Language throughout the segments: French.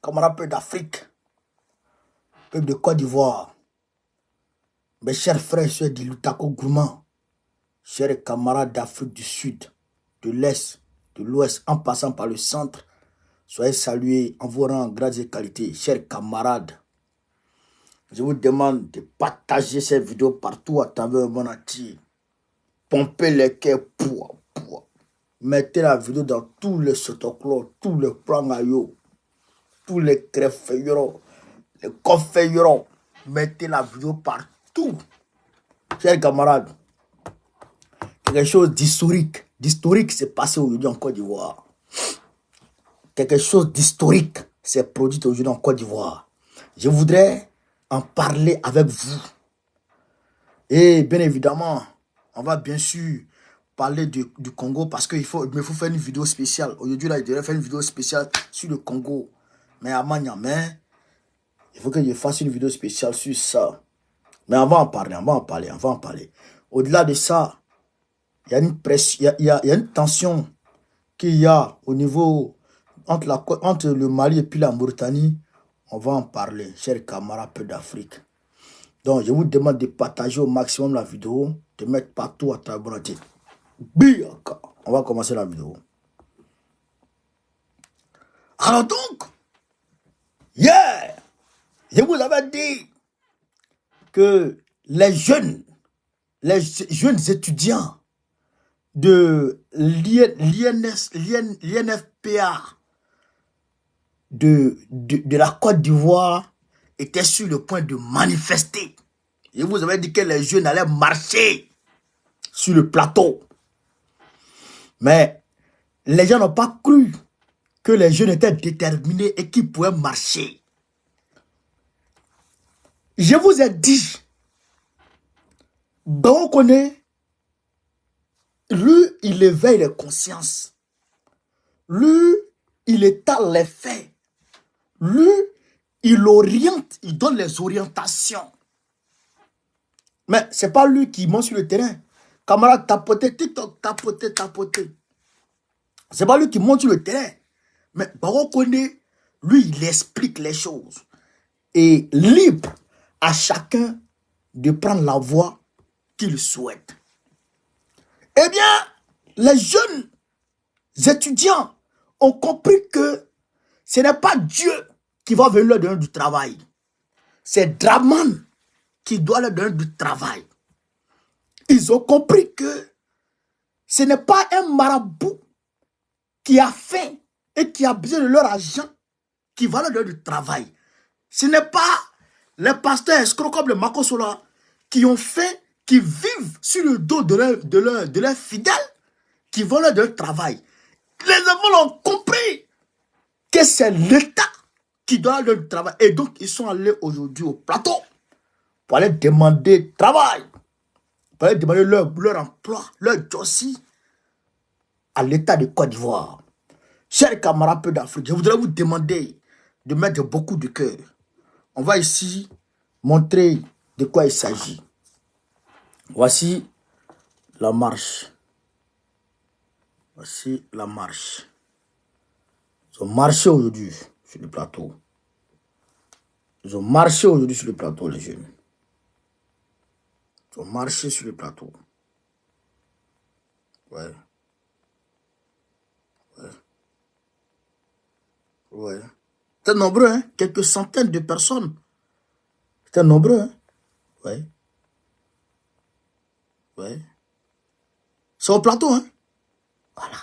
camarades peuple d'Afrique, peuple de Côte d'Ivoire, mes chers frères et sœurs d'Ilutako Gourmand, chers camarades d'Afrique du Sud, de l'Est, de l'Ouest, en passant par le centre, soyez salués en vos rangs, grades et qualités, chers camarades. Je vous demande de partager cette vidéo partout à travers le monde entier. Pompez les cœurs, mettez la vidéo dans tous les sotoclos, tous les plans à yo, tous les crèves-feuillerons, les coffres-feuillerons. Mettez la vidéo partout. Chers camarades, quelque chose d'historique s'est passé aujourd'hui en Côte d'Ivoire. Quelque chose d'historique s'est produit aujourd'hui en Côte d'Ivoire. Je voudrais en parler avec vous. Et bien évidemment, on va bien sûr parler du Congo parce qu'il faut faire une vidéo spéciale. Aujourd'hui, là, je devrais faire une vidéo spéciale sur le Congo. Mais à Maniamé, il faut que je fasse une vidéo spéciale sur ça. Mais on va en parler. Au-delà de ça, il y a une pression, il y a une tension qu'il y a au niveau entre le Mali et puis la Mauritanie. On va en parler, chers camarades peu d'Afrique. Donc, je vous demande de partager au maximum la vidéo, de mettre partout à travers la tête. On va commencer la vidéo. Alors donc, je vous avais dit que les jeunes étudiants de l'INFPA de la Côte d'Ivoire étaient sur le point de manifester. Je vous avais dit que les jeunes allaient marcher sur le plateau. Mais les gens n'ont pas cru que les jeunes étaient déterminés et qu'ils pouvaient marcher. Je vous ai dit, donc on est, lui, il éveille les consciences. Lui, il étale les faits. Lui, il oriente, il donne les orientations. Mais ce n'est pas lui qui monte sur le terrain. Camarade, tapoter, TikTok, tapoter. Ce n'est pas lui qui monte sur le terrain. Mais Baron connaît, lui, il explique les choses. Et libre à chacun de prendre la voie qu'il souhaite. Eh bien, les jeunes étudiants ont compris que ce n'est pas Dieu qui va venir leur donner du travail. C'est Draman qui doit leur donner du travail. Ils ont compris que ce n'est pas un marabout qui a faim et qui a besoin de leur argent qui va leur donner du travail. Ce n'est pas les pasteurs escrocs comme le Makosola qui ont faim, qui vivent sur le dos de leurs fidèles qui vont leur donner du travail. Les enfants ont compris que c'est l'État qui doit leur donner du travail. Et donc, ils sont allés aujourd'hui au plateau pour aller demander travail, pour aller demander leur emploi, leur jossi à l'État de Côte d'Ivoire. Chers camarades peu d'Afrique, je voudrais vous demander de mettre beaucoup de cœur. On va ici montrer de quoi il s'agit. Voici la marche. Voici la marche. Ils ont marché aujourd'hui sur le plateau. Ils ont marché aujourd'hui sur le plateau, les jeunes. Ils ont marché sur le plateau. Ouais. C'était nombreux, hein? Quelques centaines de personnes. C'était nombreux, hein? Ouais. C'est au plateau, hein? Voilà.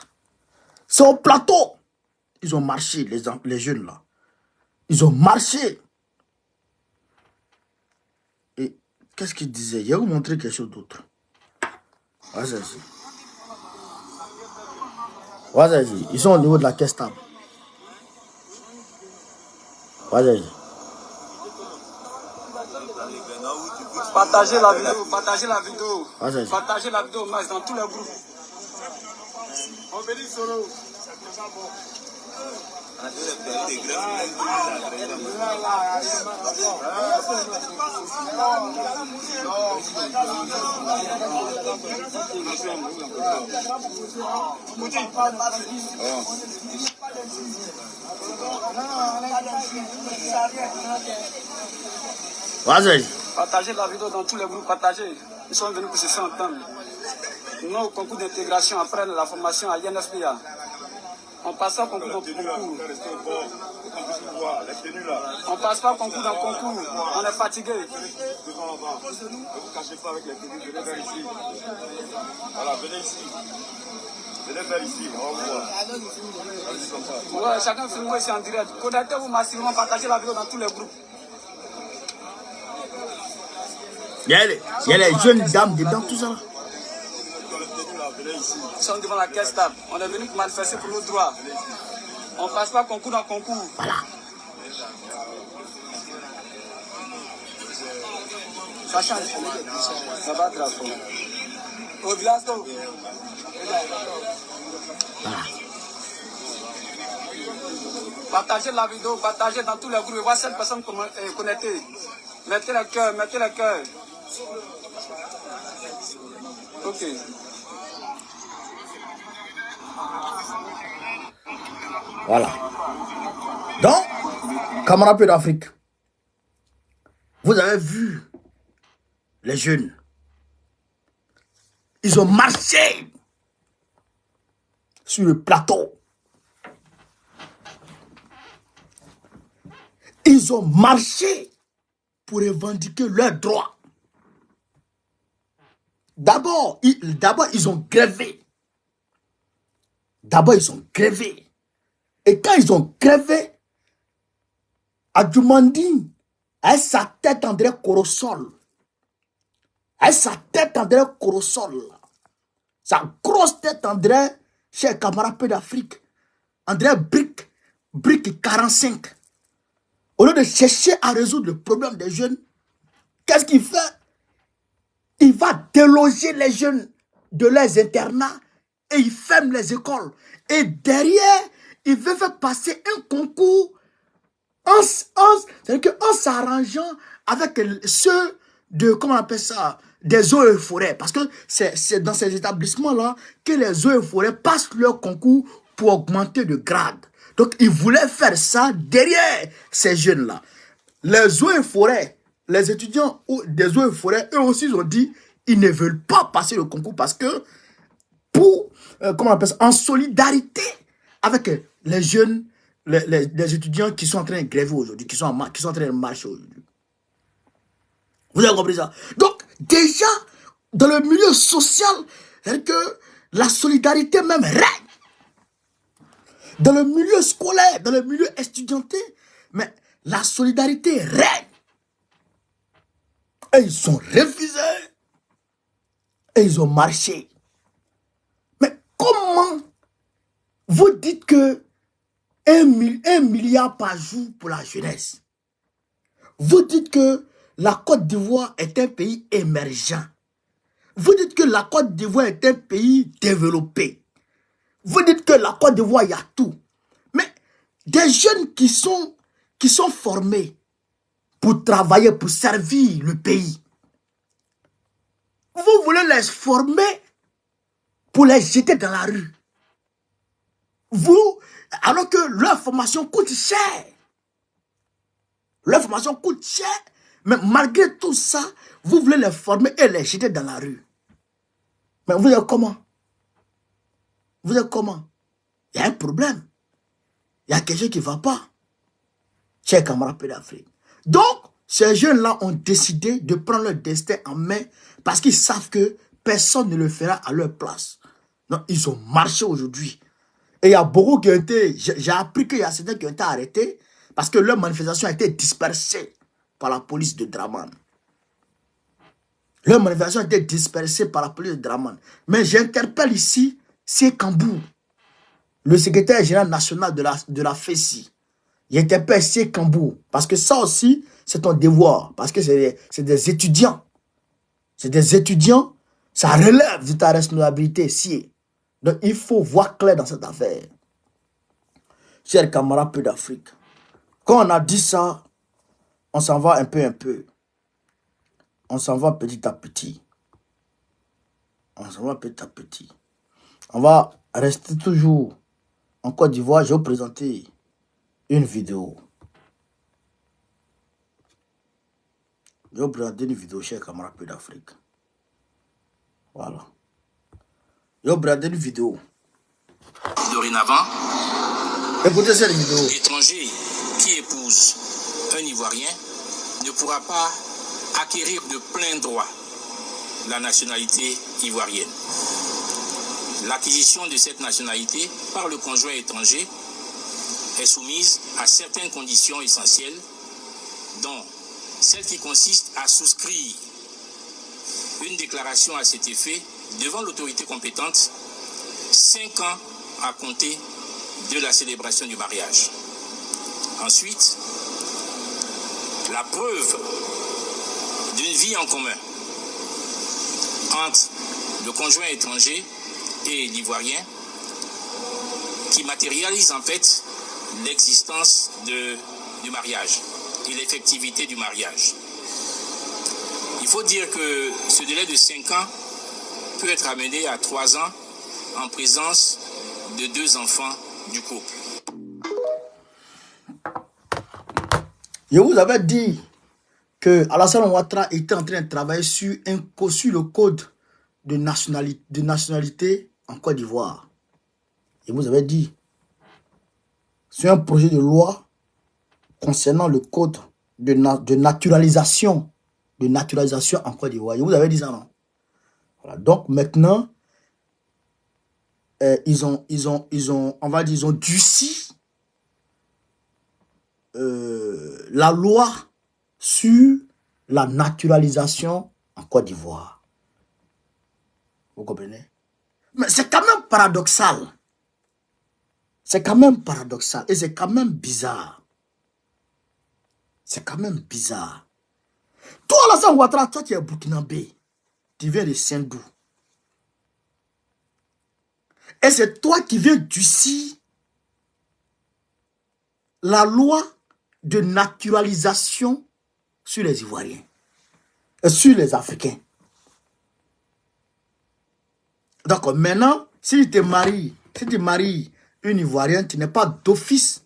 C'est au plateau. Ils ont marché, les jeunes là. Ils ont marché. Et qu'est-ce qu'ils disaient? Je vais vous montrer quelque chose d'autre. Vas-y. Ils sont au niveau de la caisse table. Vas-y. Partagez la vidéo. Partagez la vidéo, max, dans tous les groupes. On bénit Solo. Vas-y. Partagez la vidéo dans tous les groupes, partagez. Ils sont venus pour se faire entendre. Nous, au concours d'intégration, après la formation à INFPA, on passe pas concours dans concours. On passe pas concours dans concours. On est fatigué. Ne vous cachez pas avec les tenues. Venez vers ici. Voilà, venez ici. Venez vers ici. On va voir. Ouais, chacun filme ici en direct. Connectez-vous massivement, partagez la vidéo dans tous les groupes. Il y a les jeunes dames dedans, tout ça. Ils sont devant la caisse table. On est venu pour manifester pour nos droits. On ne passe pas concours dans concours. Voilà. Ça change. Ça va grave. Au village, Voilà. partagez la vidéo, partagez dans tous les groupes. Voir cette personne connectée. Mettez le cœur, mettez le cœur. Ok. Voilà. Donc, camarades d'Afrique, vous avez vu les jeunes. Ils ont marché sur le plateau. Ils ont marché pour revendiquer leurs droits. D'abord, ils ont grévé. D'abord, ils ont grévé. Et quand ils ont grévé, Adjumandi, avec sa tête André Corosol, avec sa tête André Corosol, sa grosse tête André, cher camarade d'Afrique, André Brick 45, au lieu de chercher à résoudre le problème des jeunes, qu'est-ce qu'il fait? Il va déloger les jeunes de leurs internats et il ferme les écoles. Et derrière, il veut faire passer un concours c'est-à-dire qu'en s'arrangeant avec ceux de, comment on appelle ça, des eaux et forêts. Parce que c'est dans ces établissements-là que les eaux et forêts passent leur concours pour augmenter de grade. Donc, ils voulaient faire ça derrière ces jeunes-là. Les eaux et forêts, les étudiants des eaux et forêts, eux aussi, ils ont dit, ils ne veulent pas passer le concours parce que, pour, comment on appelle ça, en solidarité avec les jeunes, les étudiants qui sont en train de gréver aujourd'hui, qui sont en train de marcher aujourd'hui. Vous avez compris ça? Donc, déjà, dans le milieu social, c'est que la solidarité même règne. Dans le milieu scolaire, dans le milieu estudiantin, mais la solidarité règne. Et ils sont refusés. Et ils ont marché. Mais comment vous dites que 1 milliard par jour pour la jeunesse? Vous dites que la Côte d'Ivoire est un pays émergent. Vous dites que la Côte d'Ivoire est un pays développé. Vous dites que la Côte d'Ivoire, il y a tout. Mais des jeunes qui sont formés pour travailler, pour servir le pays, vous voulez les former pour les jeter dans la rue. Alors que leur formation coûte cher. Leur formation coûte cher. Mais malgré tout ça, vous voulez les former et les jeter dans la rue. Mais vous êtes comment? Vous êtes comment? Il y a un problème. Il y a quelque chose qui ne va pas. Chers camarades d'Afrique. Donc, ces jeunes-là ont décidé de prendre leur destin en main parce qu'ils savent que personne ne le fera à leur place. Donc, ils ont marché aujourd'hui. Et il y a beaucoup qui ont été... J'ai appris qu'il y a certains qui ont été arrêtés parce que leur manifestation a été dispersée par la police de Draman. Leur manifestation a été dispersée par la police de Draman. Mais j'interpelle ici Sekambou, le secrétaire général national de la FESI. J'interpelle Sekambou parce que ça aussi, c'est ton devoir. Parce que c'est des étudiants. C'est des étudiants. Ça relève de ta responsabilité ici. Donc, il faut voir clair dans cette affaire. Chers camarades peu d'Afrique, quand on a dit ça, on s'en va un peu. On s'en va petit à petit. On s'en va petit à petit. On va rester toujours en Côte d'Ivoire. Je vais vous présenter une vidéo. Je vais vous présenter une vidéo, chers camarades Pays d'Afrique. Voilà. Je vais vous présenter une vidéo. Dorénavant, Écoutez cette vidéo. l'étranger qui épouse un Ivoirien ne pourra pas acquérir de plein droit la nationalité ivoirienne. L'acquisition de cette nationalité par le conjoint étranger est soumise à certaines conditions essentielles, dont celle qui consiste à souscrire une déclaration à cet effet devant l'autorité compétente 5 ans à compter de la célébration du mariage. Ensuite, la preuve d'une vie en commun entre le conjoint étranger et l'Ivoirien qui matérialise en fait l'existence du mariage et l'effectivité du mariage. Il faut dire que ce délai de 5 ans peut être amené à 3 ans en présence de 2 enfants du couple. Je vous avais dit que Alassane Ouattara était en train de travailler sur le code de nationalité en Côte d'Ivoire. Je vous avais dit, sur un projet de loi concernant le code de naturalisation en Côte d'Ivoire. Je vous avais dit ça, non? Voilà. Donc maintenant, ils ont durci la loi sur la naturalisation en Côte d'Ivoire. Vous comprenez? Mais c'est quand même paradoxal. C'est quand même paradoxal et c'est quand même bizarre. C'est quand même bizarre. Toi, Alassane Ouattara, toi tu es burkinabé. Tu viens de Saint-Dou. Et c'est toi qui viens durcir la loi de naturalisation sur les Ivoiriens. Et sur les Africains. Donc maintenant, si tu maries une Ivoirienne, tu n'es pas d'office.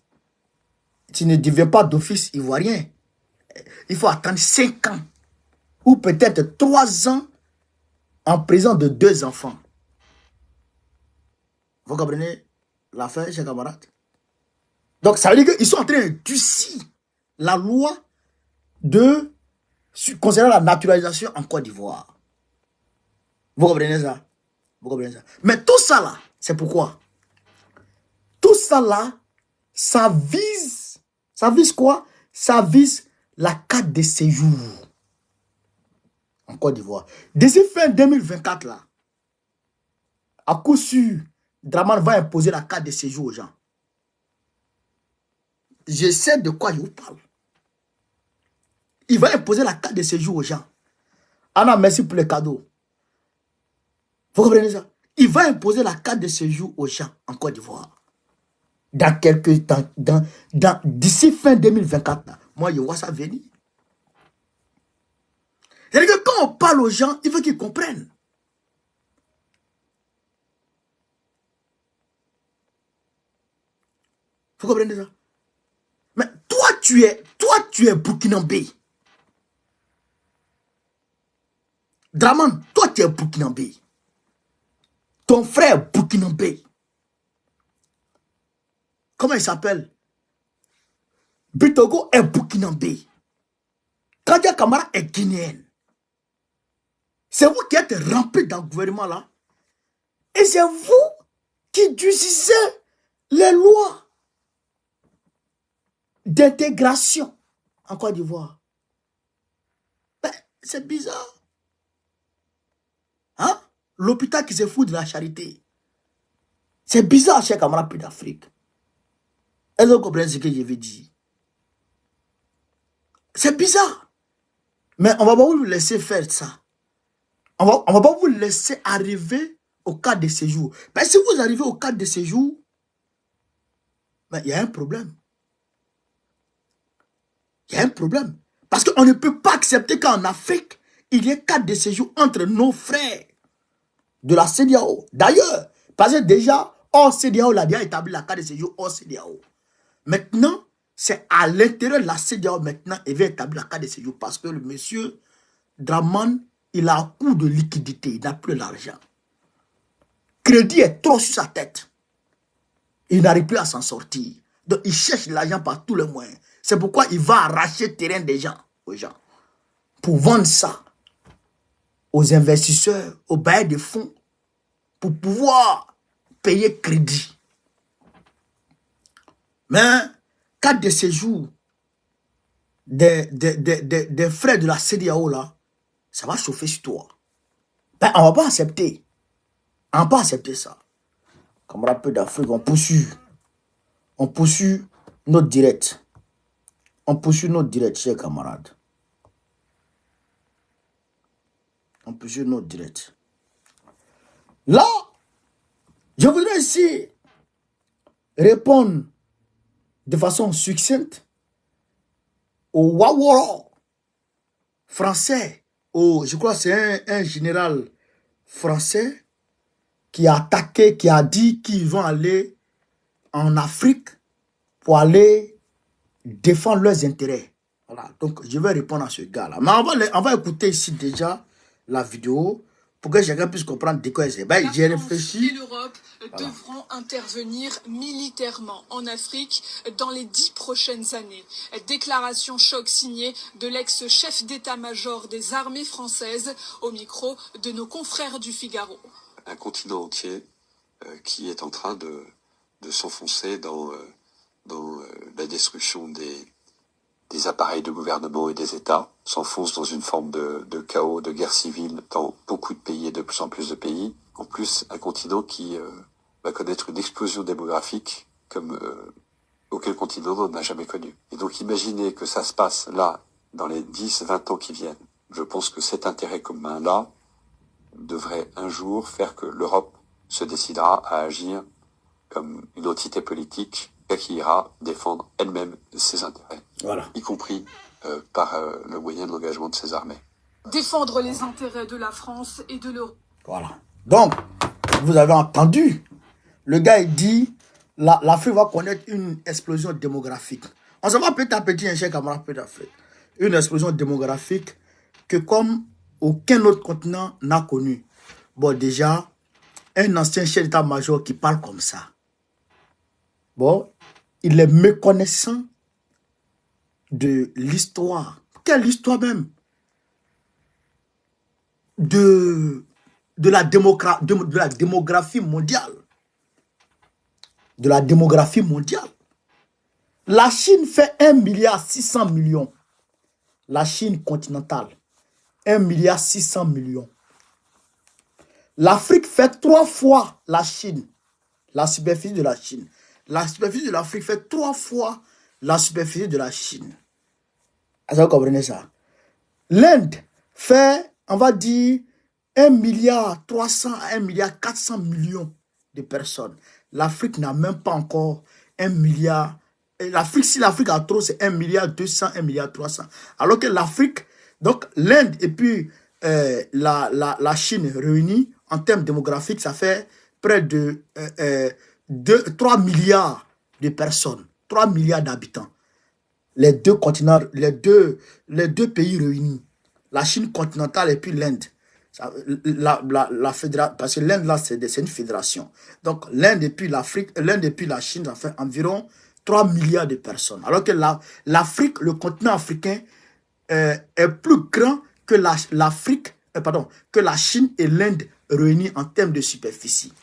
Tu ne deviens pas d'office ivoirien. Il faut attendre 5 ans. Ou peut-être 3 ans en présence de 2 enfants. Vous comprenez l'affaire, chers camarades? Donc ça veut dire qu'ils sont en train de durcir la loi concernant la naturalisation en Côte d'Ivoire. Vous comprenez ça? Vous comprenez ça? Mais tout ça là, c'est pourquoi? Tout ça là, ça vise quoi? Ça vise la carte de séjour en Côte d'Ivoire. D'ici fin 2024 là, à coup sûr, Dramane va imposer la carte de séjour aux gens. Je sais de quoi je vous parle. Il va imposer la carte de séjour aux gens. Anna, merci pour les cadeaux. Vous comprenez ça? Il va imposer la carte de séjour aux gens en Côte d'Ivoire. Dans quelques temps, d'ici fin 2024, là, moi je vois ça venir. C'est-à-dire que quand on parle aux gens, il faut qu'ils comprennent. Vous comprenez ça? Mais toi tu es burkinabé. Dramane, toi tu es burkinabé. Ton frère burkinabé. Comment il s'appelle? Bitogo est burkinabé. Kadia Kamara est guinéenne. C'est vous qui êtes remplis dans le gouvernement là. Et c'est vous qui durcissez les lois d'intégration en Côte d'Ivoire. Ben, c'est bizarre. Hein? L'hôpital qui se fout de la charité. C'est bizarre, chers camarades Pays d'Afrique. Est-ce que vous comprenez ce que je veux dire? C'est bizarre. Mais on ne va pas vous laisser faire ça. On va pas vous laisser arriver au cadre de séjour. Ben, si vous arrivez au cadre de séjour, ben, il y a un problème. Il y a un problème. Parce qu'on ne peut pas accepter qu'en Afrique, il y ait cadre de séjour entre nos frères de la CEDEAO. D'ailleurs, parce que déjà, hors CEDEAO, il a déjà établi la carte de séjour hors CEDEAO. Maintenant, C'est à l'intérieur de la CEDEAO maintenant, il va établir la carte de séjour parce que le monsieur Draman, il a un coût de liquidité, il n'a plus l'argent. Crédit est trop sur sa tête. Il n'arrive plus à s'en sortir. Donc il cherche l'argent par tous les moyens. C'est pourquoi il va arracher le terrain des gens, aux gens, pour vendre ça aux investisseurs, aux bailleurs de fonds, pour pouvoir payer crédit. Mais, carte de séjour des frais de la CEDEAO, là, ça va chauffer sur toi. Ben, on ne va pas accepter. On ne va pas accepter ça. Camarades peu d'Afrique, on poursuit. On poursuit notre direct. On poursuit notre direct, chers camarades. On poursuit notre direct. Là, je voudrais ici répondre de façon succincte au Waworo français. Je crois que c'est un général français qui a attaqué, qui a dit qu'ils vont aller en Afrique pour aller défendre leurs intérêts. Voilà, donc je vais répondre à ce gars-là. Mais on va écouter ici déjà la vidéo pour que chacun puisse comprendre de quoi c'est. Ben, j'ai réfléchi. Et l'Europe devront intervenir militairement en Afrique dans les 10 prochaines années. Déclaration choc signée de l'ex-chef d'état-major des armées françaises au micro de nos confrères du Figaro. Un continent entier qui est en train de s'enfoncer dans la destruction des appareils de gouvernement et des États, s'enfonce dans une forme de chaos, de guerre civile dans beaucoup de pays et de plus en plus de pays. En plus, un continent qui va connaître une explosion démographique comme aucun continent n'en a jamais connu. Et donc imaginez que ça se passe là, dans les 10-20 ans qui viennent. Je pense que cet intérêt commun-là devrait un jour faire que l'Europe se décidera à agir comme une entité politique qui ira défendre elle-même ses intérêts, voilà, y compris par le moyen de l'engagement de ses armées. Défendre les intérêts de la France et de l'Europe. Voilà. Donc, vous avez entendu, le gars il dit, l'Afrique va connaître une explosion démographique. On se voit petit à petit, un cher camarade peu d'Afrique. Une explosion démographique que comme aucun autre continent n'a connu. Bon, déjà, un ancien chef d'état-major qui parle comme ça. Bon, il est méconnaissant de l'histoire. Quelle histoire même? De la démographie mondiale. De la démographie mondiale. La Chine fait 1,6 milliard. La Chine continentale. 1,6 milliard. L'Afrique fait 3 fois la Chine. La superficie de la Chine. La superficie de l'Afrique fait 3 fois la superficie de la Chine. Est-ce que vous comprenez ça? L'Inde fait, on va dire, 1,3 à 1,4 milliard de personnes. L'Afrique n'a même pas encore 1 milliard. L'Afrique, si l'Afrique a trop, c'est 1,2 milliard, 1,3 milliard. Alors que l'Afrique, donc l'Inde et puis la Chine réunis, en termes démographiques, ça fait près de 3 milliards de personnes, 3 milliards d'habitants. Les deux continents, les deux pays réunis, la Chine continentale et puis l'Inde. Parce que l'Inde, là, c'est une fédération. Donc, l'Inde et puis l'Afrique, l'Inde et puis la Chine, ça fait environ 3 milliards de personnes. Alors que l'Afrique, le continent africain, est plus grand que que la Chine et l'Inde réunis en termes de superficie.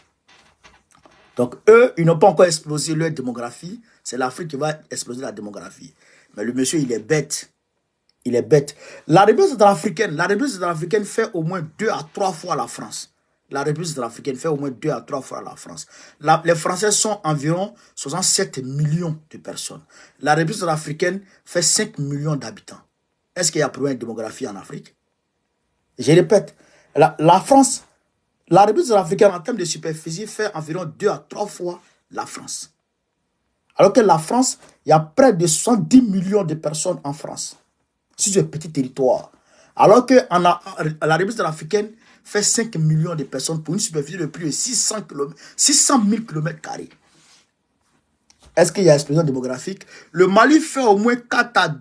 Donc, eux, ils n'ont pas encore explosé leur démographie. C'est l'Afrique qui va exploser la démographie. Mais le monsieur, il est bête. Il est bête. La République centrafricaine fait au moins 2 à 3 fois la France. La République centrafricaine fait au moins 2 à 3 fois la France. Les Français sont environ 67 millions de personnes. La République centrafricaine fait 5 millions d'habitants. Est-ce qu'il y a problème de démographie en Afrique? Je répète, la France, la République centrafricaine en termes de superficie fait environ 2 à 3 fois la France. Alors que la France, il y a près de 70 millions de personnes en France, sur ce petit territoire. Alors que la République centrafricaine fait 5 millions de personnes pour une superficie de plus de 600 000 km². Est-ce qu'il y a explosion démographique? Le Mali fait au moins 4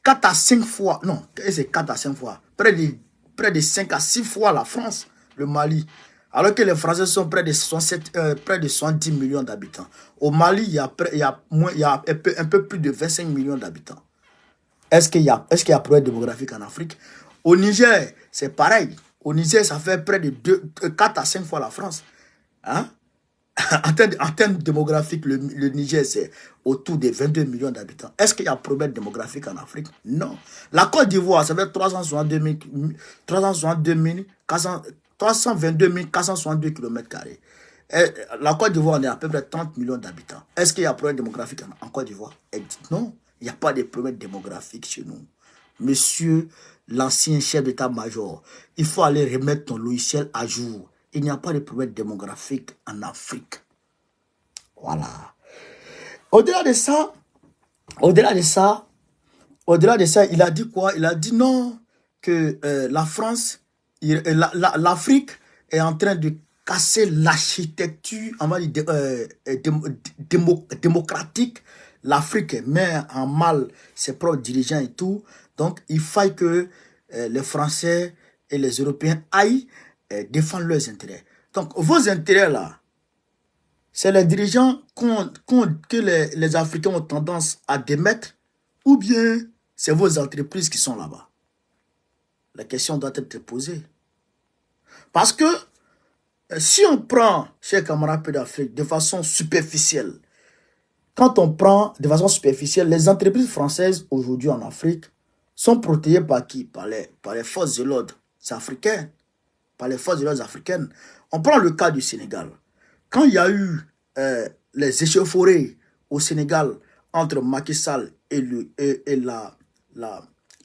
à 5 fois, non, c'est 4 à 5 fois, près de 5 à 6 fois la France, le Mali. Alors que les Français sont près de 70 millions d'habitants. Au Mali, il y a un peu plus de 25 millions d'habitants. Est-ce qu'il y a problème démographique en Afrique? Au Niger, c'est pareil. Au Niger, ça fait près de 4 à 5 fois la France. Hein? En termes démographiques, le Niger, c'est autour de 22 millions d'habitants. Est-ce qu'il y a problème démographique en Afrique? Non. La Côte d'Ivoire, ça fait 322 462 km². La Côte d'Ivoire, on est à peu près 30 millions d'habitants. Est-ce qu'il y a problème démographique en Côte d'Ivoire? Non, il n'y a pas de problème démographique chez nous. Monsieur l'ancien chef d'état-major, il faut aller remettre ton logiciel à jour. Il n'y a pas de problème démographique en Afrique. Voilà. Au-delà de ça, il a dit quoi? Il a dit non, que la France, l'Afrique est en train de casser l'architecture démocratique. L'Afrique met en mal ses propres dirigeants et tout. Donc, il faille que les Français et les Européens aillent défendre leurs intérêts. Donc, vos intérêts là, c'est les dirigeants que les Africains ont tendance à démettre, ou bien c'est vos entreprises qui sont là-bas. La question doit être posée. Parce que si on prend, chers camarades d'Afrique, de façon superficielle, quand on prend de façon superficielle, les entreprises françaises aujourd'hui en Afrique sont protégées par qui? Par les forces de l'ordre africaines. Par les forces de l'ordre africaines. On prend le cas du Sénégal. Quand il y a eu les échauffourées au Sénégal entre Macky Sall et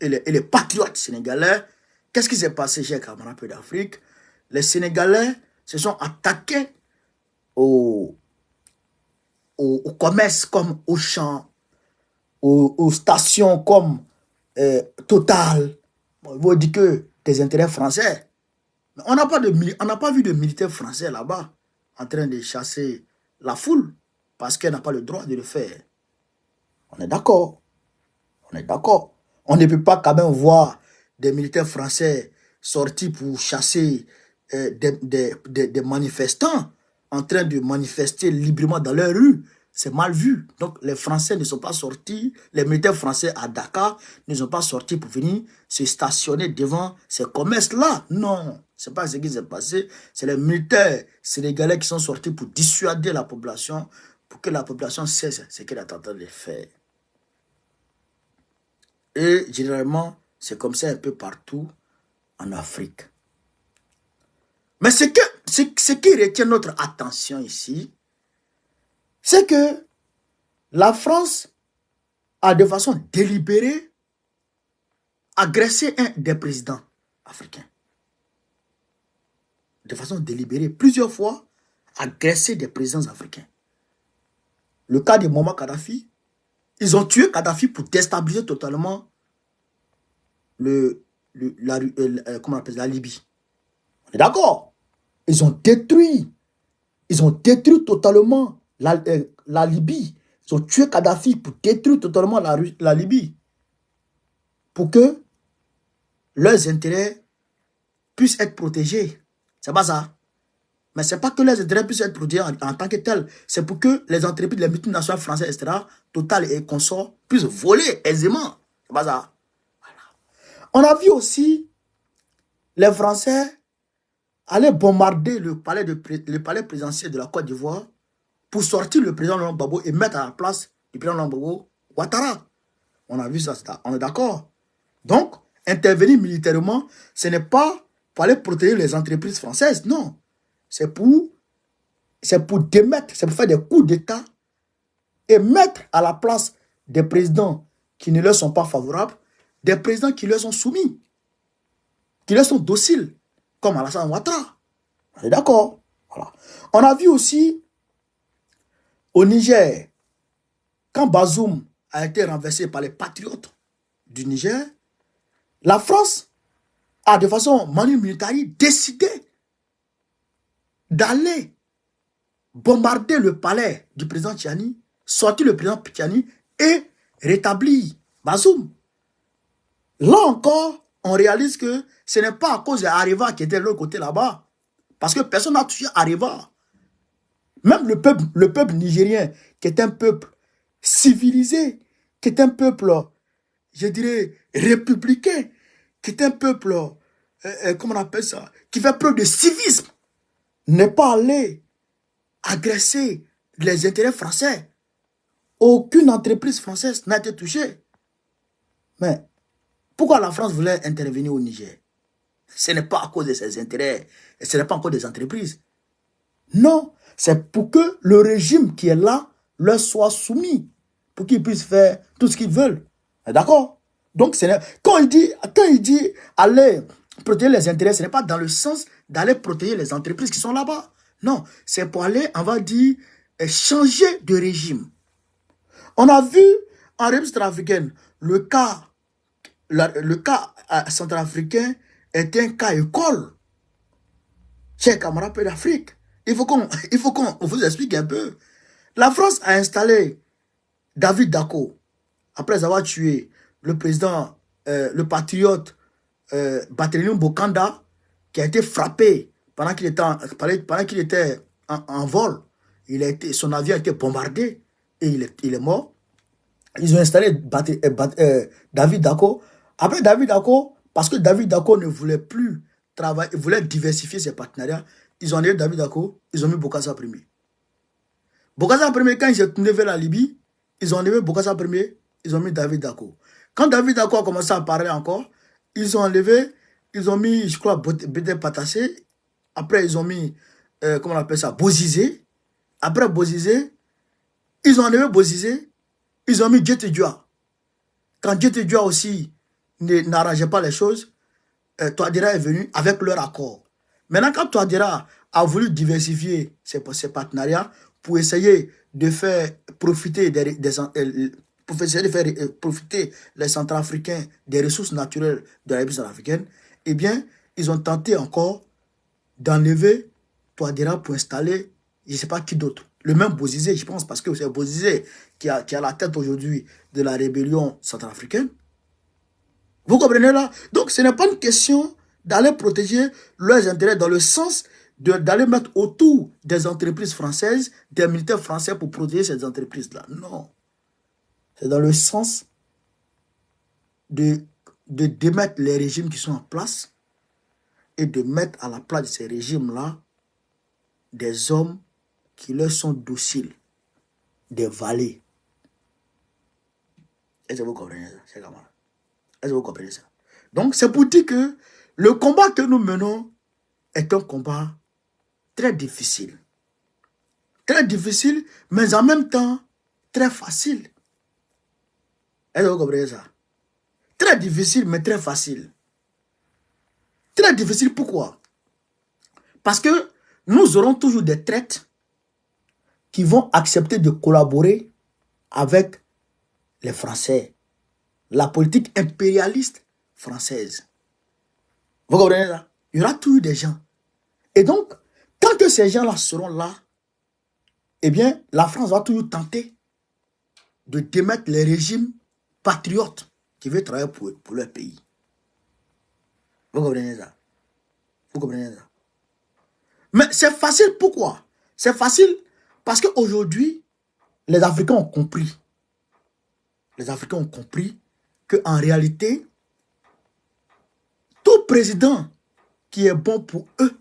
les patriotes sénégalais, qu'est-ce qui s'est passé, chers camarades d'Afrique? Les Sénégalais se sont attaqués au commerce comme Auchan, aux stations comme Total. Bon, vous dites que des intérêts français. Mais on n'a pas vu de militaires français là-bas en train de chasser la foule parce qu'elle n'a pas le droit de le faire. On est d'accord. On est d'accord. On ne peut pas quand même voir des militaires français sortis pour chasser des manifestants en train de manifester librement dans leur rue. C'est mal vu. Donc les Français ne sont pas sortis, les militaires français à Dakar ne sont pas sortis pour venir se stationner devant ces commerces-là. Non, ce n'est pas ce qui s'est passé. C'est les militaires sénégalais qui sont sortis pour dissuader la population, pour que la population cesse ce qu'elle est en train de faire. Et généralement, c'est comme ça un peu partout en Afrique. Mais ce qui retient notre attention ici, c'est que la France a de façon délibérée agressé un des présidents africains. De façon délibérée, plusieurs fois, agressé des présidents africains. Le cas de Muammar Kadhafi, ils ont tué Kadhafi pour déstabiliser totalement la Libye. On est d'accord? Ils ont détruit totalement la Libye. Ils ont tué Kadhafi pour détruire totalement la Libye. Pour que leurs intérêts puissent être protégés. C'est pas ça. Mais ce n'est pas que les intérêts puissent être protégés en tant que tels. C'est pour que les entreprises, les multinationales françaises, etc., Total et consorts, puissent voler aisément. C'est pas ça. Voilà. On a vu aussi les Français aller bombarder le palais présidentiel de la Côte d'Ivoire pour sortir le président Laurent Gbagbo et mettre à la place du président Laurent Gbagbo Ouattara. On a vu ça, on est d'accord. Donc, intervenir militairement, ce n'est pas pour aller protéger les entreprises françaises, non. C'est pour démettre, c'est pour faire des coups d'État et mettre à la place des présidents qui ne leur sont pas favorables, des présidents qui leur sont soumis, qui leur sont dociles, comme Alassane Ouattara. On est d'accord. Voilà. On a vu aussi au Niger, quand Bazoum a été renversé par les patriotes du Niger, la France a de façon manu militari décidé d'aller bombarder le palais du président Tchiani sortir le président Pichani et rétablir Bazoum. Là encore, on réalise que ce n'est pas à cause d'Areva qui était de l'autre côté là-bas. Parce que personne n'a touché Areva. Même le peuple nigérien, qui est un peuple civilisé, qui est un peuple, je dirais, républicain, qui est un peuple, comment on appelle ça, qui fait preuve de civisme, n'est pas allé agresser les intérêts français. Aucune entreprise française n'a été touchée. Mais pourquoi la France voulait intervenir au Niger? Ce n'est pas à cause de ses intérêts, et ce n'est pas encore des entreprises. Non, c'est pour que le régime qui est là leur soit soumis, pour qu'ils puissent faire tout ce qu'ils veulent. D'accord? Donc, quand il dit aller protéger les intérêts, ce n'est pas dans le sens d'aller protéger les entreprises qui sont là-bas. Non, c'est pour aller, on va dire, changer de régime. On a vu en République centrafricaine, le cas centrafricain est un cas école. Chers camarades d'Afrique, il faut qu'on vous explique un peu. La France a installé David Dacko, après avoir tué le président, le patriote Barthélemy Bokanda, qui a été frappé pendant qu'il était en vol. Son avion a été bombardé et il est mort. Ils ont installé David Dacko. Après David Dacko, parce que David Dacko ne voulait plus travailler, il voulait diversifier ses partenariats, ils ont enlevé David Dacko, ils ont mis Bokassa Premier. Bokassa Premier, quand ils sont tournés vers la Libye, ils ont enlevé Bokassa Premier, ils ont mis David Dacko. Quand David Dacko a commencé à parler encore, ils ont mis, je crois, Bédé Patassé. Après, ils ont mis, comment on appelle ça, Bozizé. Après Bozizé, ils ont enlevé Bozizé, ils ont mis Djeté Dioua. Quand Djeté Dioua aussi n'arrangeait pas les choses, Touadéra est venu avec leur accord. Maintenant, quand Touadéra a voulu diversifier ses partenariats pour essayer de faire profiter profiter les Centrafricains des ressources naturelles de la République centrafricaine, eh bien, ils ont tenté encore d'enlever Touadéra pour installer, je ne sais pas qui d'autre. Le même Bozizé, je pense, parce que c'est Bozizé qui a la tête aujourd'hui de la rébellion centrafricaine. Vous comprenez là? Donc, ce n'est pas une question d'aller protéger leurs intérêts dans le sens d'aller mettre autour des entreprises françaises, des militaires français pour protéger ces entreprises-là. Non. C'est dans le sens de démettre les régimes qui sont en place et de mettre à la place de ces régimes-là des hommes qui leur sont dociles, des valets. Est-ce que vous comprenez ça, c'est comment? Est-ce que vous comprenez ça? Donc, c'est pour dire que le combat que nous menons est un combat très difficile. Très difficile, mais en même temps, très facile. Est-ce que vous comprenez ça? Très difficile, mais très facile. Très difficile, pourquoi? Parce que nous aurons toujours des traites qui vont accepter de collaborer avec les Français. La politique impérialiste française. Vous comprenez ça? Il y aura toujours des gens. Et donc, tant que ces gens-là seront là, eh bien, la France va toujours tenter de démettre les régimes patriotes qui veulent travailler pour leur pays. Vous comprenez ça? Vous comprenez ça? Mais c'est facile, pourquoi? C'est facile parce qu'aujourd'hui, les Africains ont compris. Les Africains ont compris qu'en réalité, tout président qui est bon pour eux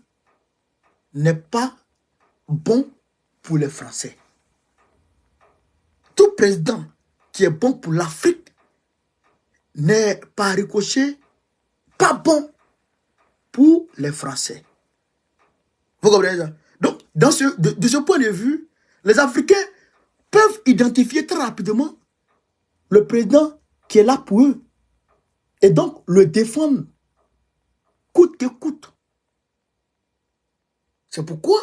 n'est pas bon pour les Français. Tout président qui est bon pour l'Afrique n'est pas ricoché, pas bon pour les Français. Vous comprenez ça? Donc, de ce point de vue, les Africains peuvent identifier très rapidement le président qui est là pour eux. Et donc, le défendre coûte que coûte. C'est pourquoi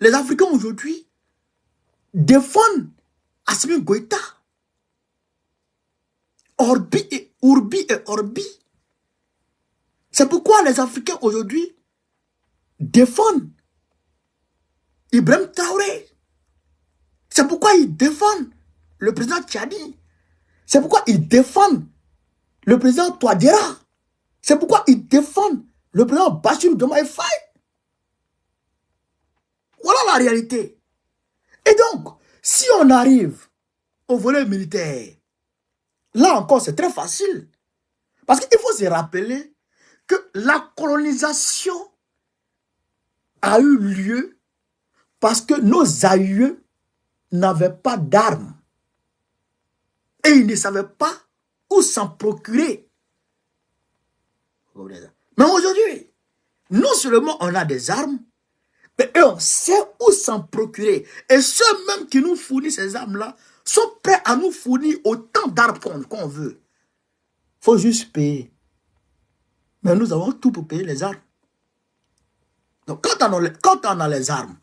les Africains aujourd'hui défendent Assimi Goïta. Urbi et Orbi. C'est pourquoi les Africains aujourd'hui défendent Ibrahim Traoré. C'est pourquoi ils défendent le président Tchadi. C'est pourquoi ils défendent le président Touadéra. C'est pourquoi ils défendent le président Bassirou Diomaye Faye. Voilà la réalité. Et donc, si on arrive au volet militaire, là encore, c'est très facile. Parce qu'il faut se rappeler que la colonisation a eu lieu parce que nos aïeux n'avaient pas d'armes. Et ils ne savaient pas où s'en procurer. Mais aujourd'hui, non seulement on a des armes, mais on sait où s'en procurer. Et ceux même qui nous fournissent ces armes-là sont prêts à nous fournir autant d'armes qu'on veut. Il faut juste payer. Mais nous avons tout pour payer les armes. Donc quand on a les armes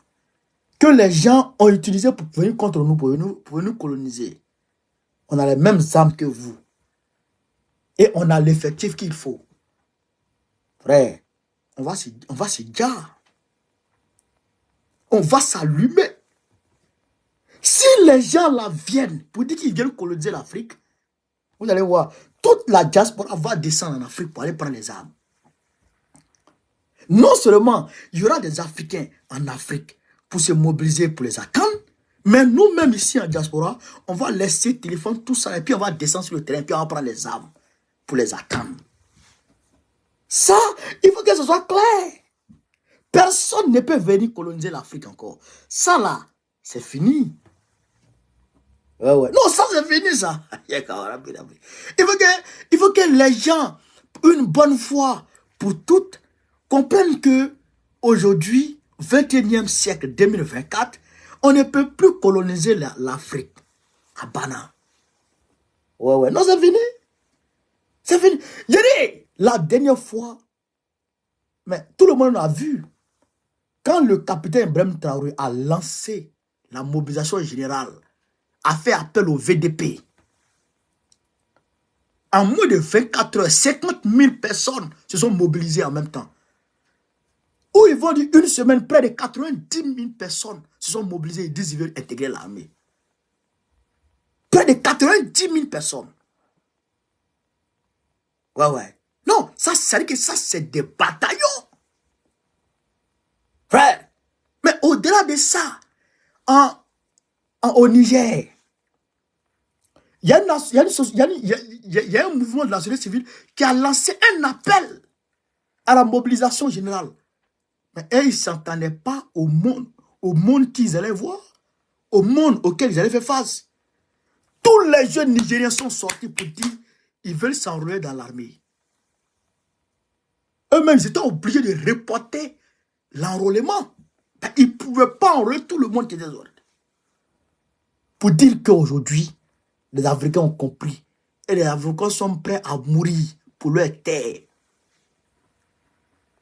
que les gens ont utilisées pour venir contre nous, pour nous coloniser, on a les mêmes armes que vous. Et on a l'effectif qu'il faut. Frère, on va se dire. On va s'allumer. Si les gens là viennent pour dire qu'ils viennent coloniser l'Afrique, vous allez voir, toute la diaspora va descendre en Afrique pour aller prendre les armes. Non seulement il y aura des Africains en Afrique pour se mobiliser pour les attendre, mais nous-mêmes ici en diaspora, on va laisser téléphone, tout ça, et puis on va descendre sur le terrain, puis on va prendre les armes pour les attendre. Ça, il faut que ce soit clair. Personne ne peut venir coloniser l'Afrique encore. Ça là, c'est fini. Ouais. Non, ça c'est fini ça. Il faut que les gens, une bonne fois pour toutes, comprennent que aujourd'hui, 21e siècle 2024, on ne peut plus coloniser l'Afrique. À Bana. Ouais. Non, c'est fini. C'est fini. Je dis, la dernière fois, mais tout le monde a vu, quand le capitaine Ibrahim Traoré a lancé la mobilisation générale, a fait appel au VDP, en moins de 24 heures, 50 000 personnes se sont mobilisées en même temps. Où ils vont dire une semaine, près de 90 000 personnes se sont mobilisées et disent qu'ils veulent intégrer l'armée. Près de 90 000 personnes. Ouais. Non, ça, c'est que ça, c'est des bataillons. Frère. Mais au-delà de ça, au Niger, il y a un mouvement de la société civile qui a lancé un appel à la mobilisation générale. Mais ils ne s'entendaient pas au monde qu'ils allaient voir, au monde auquel ils allaient faire face. Tous les jeunes Nigériens sont sortis pour dire qu'ils veulent s'enrôler dans l'armée. Eux-mêmes, ils étaient obligés de reporter l'enrôlement. Ils ne pouvaient pas enrôler tout le monde qui était désordre. Pour dire qu'aujourd'hui, les Africains ont compris. Et les Africains sont prêts à mourir pour leur terre.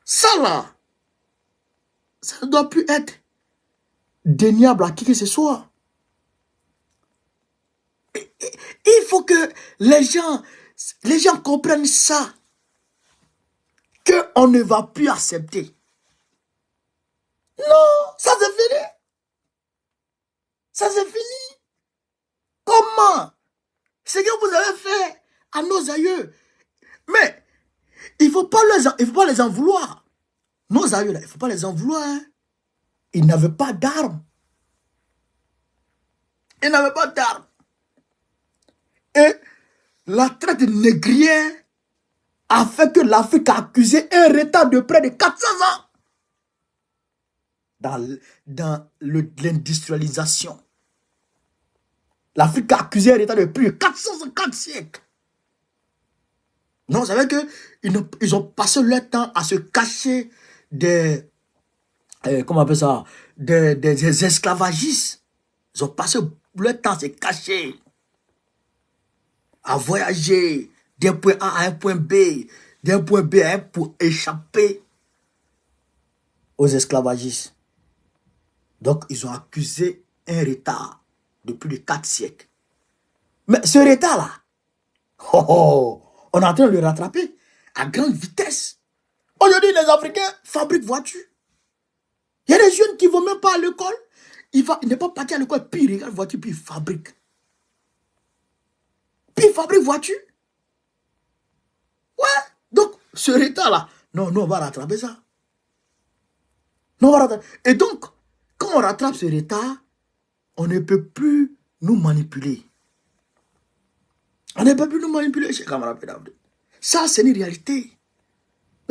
Ça là, ça ne doit plus être déniable à qui que ce soit. Il faut que les gens comprennent ça. Qu'on ne va plus accepter. Non, ça c'est fini. Ça c'est fini. Comment? Ce que vous avez fait à nos aïeux. Mais il ne faut pas les en vouloir. Nos aïeux, là, il ne faut pas les en vouloir. Hein. Ils n'avaient pas d'armes. Ils n'avaient pas d'armes. Et la traite négrière a fait que l'Afrique a accusé un retard de près de 400 ans dans l'industrialisation. L'Afrique a accusé un retard de plus de 450 siècles. Non, vous savez qu'ils ont passé leur temps à se cacher des esclavagistes. Ils ont passé leur temps à se cacher, à voyager d'un point A à un point B, d'un point B à un pour échapper aux esclavagistes. Donc, ils ont accusé un retard de plus de 4 siècles. Mais ce retard-là, on est en train de le rattraper à grande vitesse. Aujourd'hui, les Africains fabriquent voitures. Il y a des jeunes qui ne vont même pas à l'école. Il n'est pas parti à l'école, puis il regarde la voiture, puis il fabrique. puis il fabrique voiture. Ouais. Donc, ce retard-là, non, on va rattraper ça. Non, on va rattraper. Et donc, quand on rattrape ce retard, on ne peut plus nous manipuler. On ne peut plus nous manipuler, chez camarades pédagogues. Ça, c'est une réalité.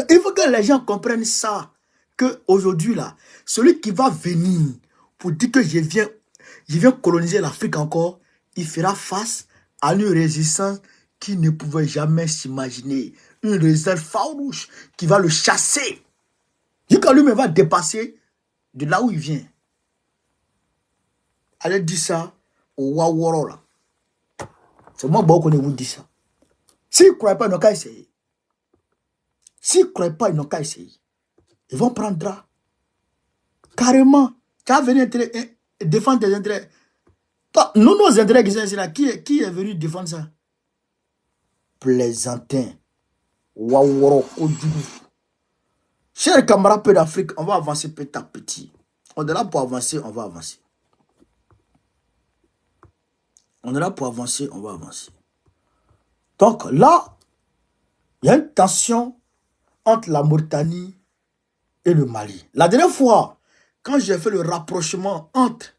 Il faut que les gens comprennent ça. Qu'aujourd'hui, là, celui qui va venir pour dire que je viens coloniser l'Afrique encore, il fera face à une résistance qu'il ne pouvait jamais s'imaginer. Une résistance farouche qui va le chasser. Et quand lui-même va dépasser de là où il vient. Allez dire ça au Waworo là. C'est moi qui vous dit ça. S'ils ne croient pas, ils n'ont qu'à essayer. S'ils ne croient pas, ils n'ont qu'à essayer. Ils vont prendre drap. Carrément. Tu vas venir défendre tes intérêts. Toi, nous, nos intérêts qui sont ici là, qui est venu défendre ça? Plaisantin. Waworo Kodjoubou. Chers camarades peu d'Afrique, on va avancer petit à petit. On est là pour avancer, on va avancer. On est là pour avancer, on va avancer. Donc là, il y a une tension entre la Mauritanie et le Mali. La dernière fois, quand j'ai fait le rapprochement entre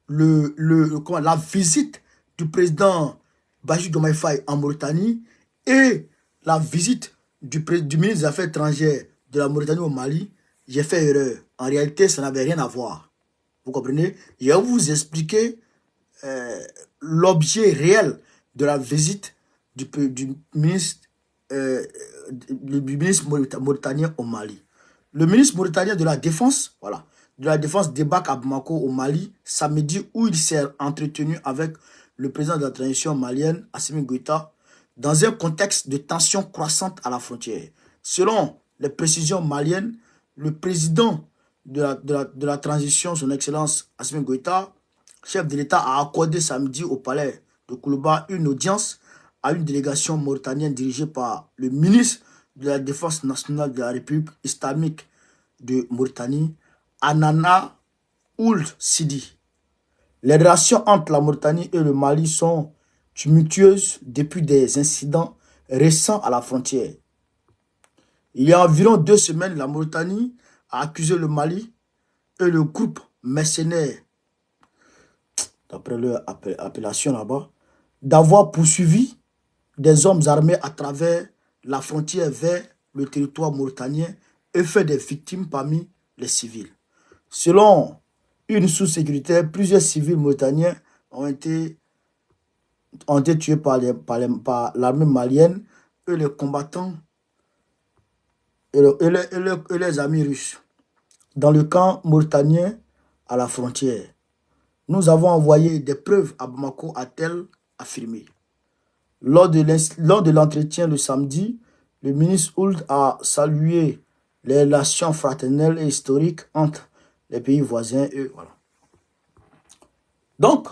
la visite du président Bassirou Diomaye Faye en Mauritanie et la visite du ministre des Affaires étrangères de la Mauritanie au Mali, j'ai fait erreur. En réalité, ça n'avait rien à voir. Vous comprenez? Je vais vous expliquer l'objet réel de la visite du ministre mauritanien au Mali. Le ministre mauritanien de la Défense, débarque à Bamako au Mali samedi, où il s'est entretenu avec le président de la transition malienne, Assimi Goïta, dans un contexte de tension croissante à la frontière. Selon les précisions maliennes, le président de la transition, son excellence Assimi Goïta, chef de l'État, a accordé samedi au palais de Koulouba une audience à une délégation mauritanienne dirigée par le ministre de la Défense nationale de la République islamique de Mauritanie, Anana Ould Sidi. Les relations entre la Mauritanie et le Mali sont tumultueuses depuis des incidents récents à la frontière. Il y a environ 2 semaines, la Mauritanie a accusé le Mali et le groupe mercenaire, d'après leur appellation là-bas, d'avoir poursuivi des hommes armés à travers la frontière vers le territoire mauritanien et fait des victimes parmi les civils. Selon une source sécuritaire, plusieurs civils mauritaniens ont été tués par l'armée malienne et les combattants et les amis russes dans le camp mauritanien à la frontière. Nous avons envoyé des preuves à Bamako, a-t-elle affirmé. Lors de l'entretien le samedi, le ministre Ould a salué les relations fraternelles et historiques entre les pays voisins. Et voilà. Donc,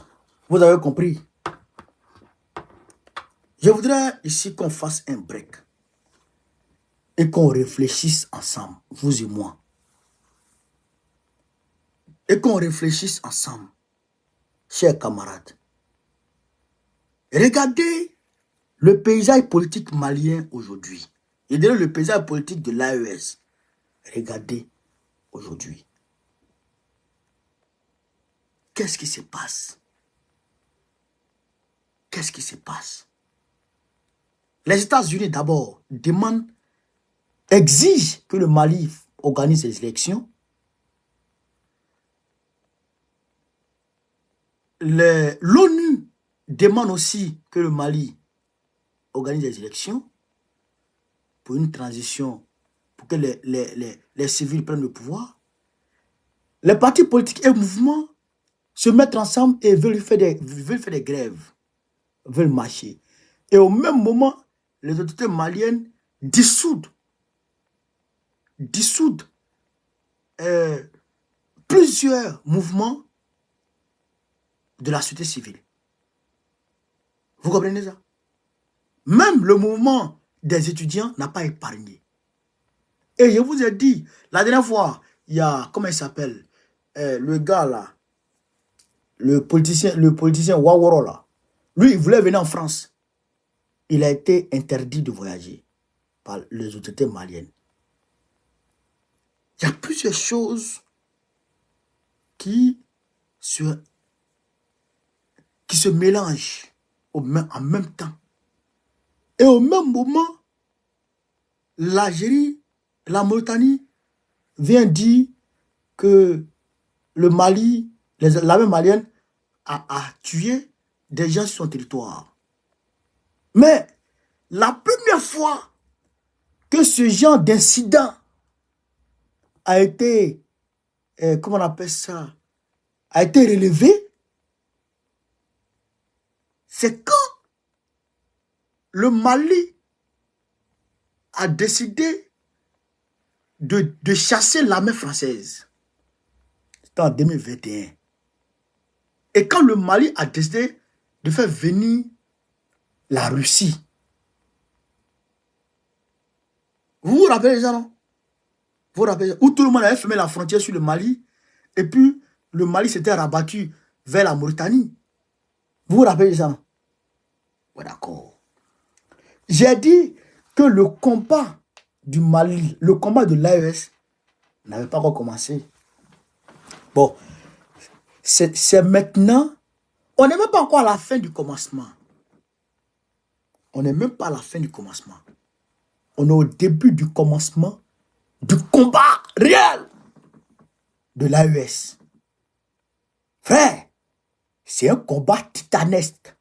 vous avez compris. Je voudrais ici qu'on fasse un break et qu'on réfléchisse ensemble, vous et moi. Et qu'on réfléchisse ensemble, chers camarades. Regardez le paysage politique malien aujourd'hui. Et d'ailleurs le paysage politique de l'AES. Regardez aujourd'hui. Qu'est-ce qui se passe? Qu'est-ce qui se passe? Les États-Unis d'abord exigent que le Mali organise les élections. L'ONU demande aussi que le Mali organise les élections pour une transition, pour que les civils prennent le pouvoir. Les partis politiques et mouvements se mettent ensemble et veulent faire des grèves, veulent marcher. Et au même moment, les autorités maliennes dissoudent plusieurs mouvements de la société civile. Vous comprenez ça? Même le mouvement des étudiants n'a pas épargné. Et je vous ai dit, la dernière fois, il y a, comment il s'appelle, le gars là, le politicien Waworo là, lui, il voulait venir en France. il a été interdit de voyager par les autorités maliennes. Il y a plusieurs choses qui se mélangent en même temps. Et au même moment, l'Algérie, la Mauritanie vient dire que le Mali, l'armée malienne a tué des gens sur son territoire. Mais la première fois que ce genre d'incident a été, comment on appelle ça, a été relevé, c'est quand le Mali a décidé de chasser l'armée française. C'était en 2021. Et quand le Mali a décidé de faire venir la Russie. Vous vous rappelez ça, non? Vous vous rappelez, où tout le monde avait fermé la frontière sur le Mali, et puis le Mali s'était rabattu vers la Mauritanie. Vous vous rappelez ça, non? Ouais, d'accord. J'ai dit que le combat du Mali, le combat de l'AES n'avait pas encore commencé. Bon, c'est maintenant, on n'est même pas encore à la fin du commencement. On n'est même pas à la fin du commencement. On est au début du commencement du combat réel de l'AES. Frère, c'est un combat titanesque.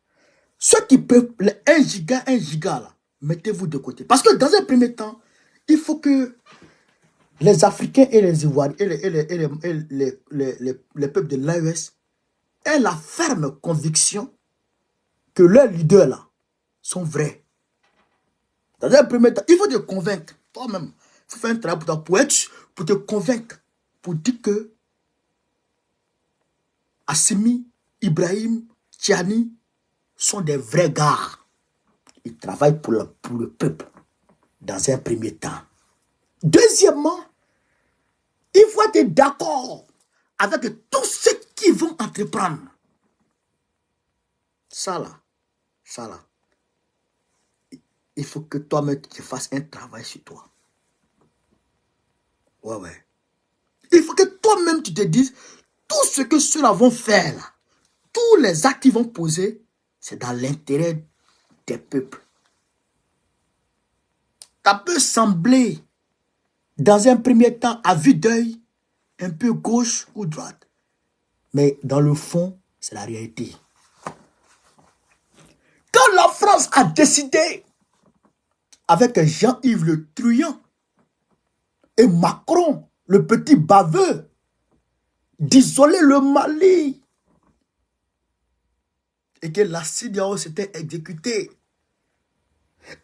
Ceux qui peuvent, les 1 giga là, mettez-vous de côté. Parce que dans un premier temps, il faut que les Africains et les Ivoiriens et les peuples de l'AES aient la ferme conviction que leurs leaders là sont vrais. Dans un premier temps, il faut te convaincre toi-même. Il faut faire un travail pour te convaincre, pour dire que Assimi, Ibrahim, Tiani sont des vrais gars. Ils travaillent pour le peuple dans un premier temps. Deuxièmement, il faut être d'accord avec tous ceux qui vont entreprendre. Ça là, il faut que toi-même tu fasses un travail sur toi. Ouais. Il faut que toi-même tu te dises, tout ce que ceux-là vont faire, là, tous les actes qu'ils vont poser, c'est dans l'intérêt des peuples. Ça peut sembler, dans un premier temps, à vue d'œil, un peu gauche ou droite. Mais dans le fond, c'est la réalité. Quand la France a décidé, avec Jean-Yves Le Drian et Macron, le petit baveux, d'isoler le Mali, et que la CEDEAO s'était exécutée,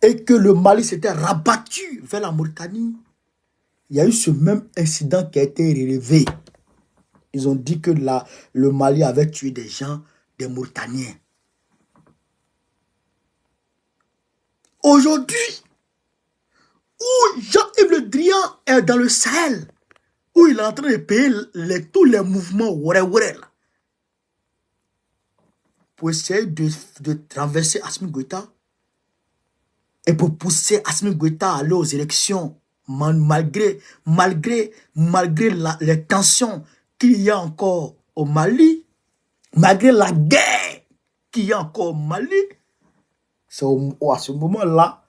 et que le Mali s'était rabattu vers la Mauritanie, il y a eu ce même incident qui a été relevé. Ils ont dit que le Mali avait tué des gens, des Mauritaniens. Aujourd'hui, où Jean-Yves Le Drian est dans le Sahel, où il est en train de payer tous les mouvements pour essayer de traverser Assimi Goïta et pour pousser Assimi Goïta à aller aux élections, malgré les tensions qu'il y a encore au Mali, malgré la guerre qu'il y a encore au Mali. C'est à ce moment-là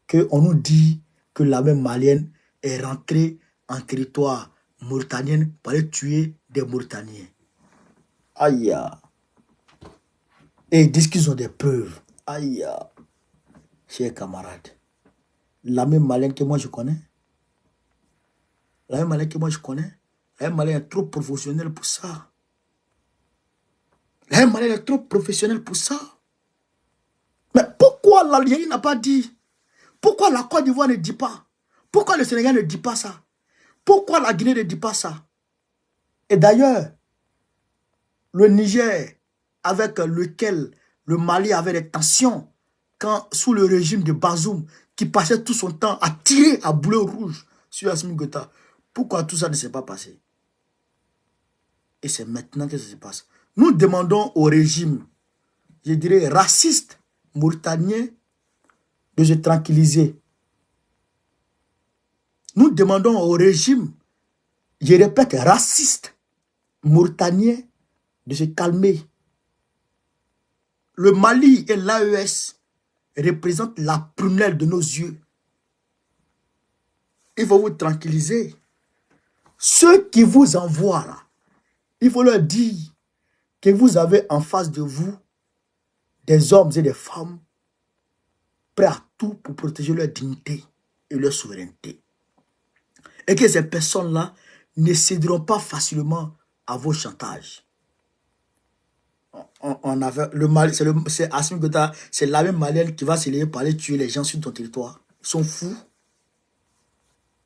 qu'on nous dit que l'armée malienne est rentrée en territoire mauritanien pour aller tuer des Mauritaniens. Aïe. Et ils disent qu'ils ont des preuves. Aïe. Chers camarades, l'armée malienne que moi je connais, l'armée malienne est trop professionnelle pour ça. L'armée malienne est trop professionnelle pour ça. Mais pourquoi l'Algérie n'a pas dit? Pourquoi la Côte d'Ivoire ne dit pas? Pourquoi le Sénégal ne dit pas ça? Pourquoi la Guinée ne dit pas ça? Et d'ailleurs, le Niger, avec lequel le Mali avait des tensions, quand sous le régime de Bazoum, qui passait tout son temps à tirer à boulet rouge sur Assimi Goïta, pourquoi tout ça ne s'est pas passé? Et c'est maintenant que ça se passe. Nous demandons au régime, je dirais raciste, mauritanien, de se tranquilliser. Nous demandons au régime, je répète, raciste, mauritanien, de se calmer. Le Mali et l'AES représentent la prunelle de nos yeux. Il faut vous tranquilliser. Ceux qui vous envoient là, il faut leur dire que vous avez en face de vous des hommes et des femmes prêts à tout pour protéger leur dignité et leur souveraineté. Et que ces personnes-là ne céderont pas facilement à vos chantages. On avait le Mali, c'est Assimi Goïta, c'est la même malienne qui va se lever pour aller tuer les gens sur ton territoire. Ils sont fous.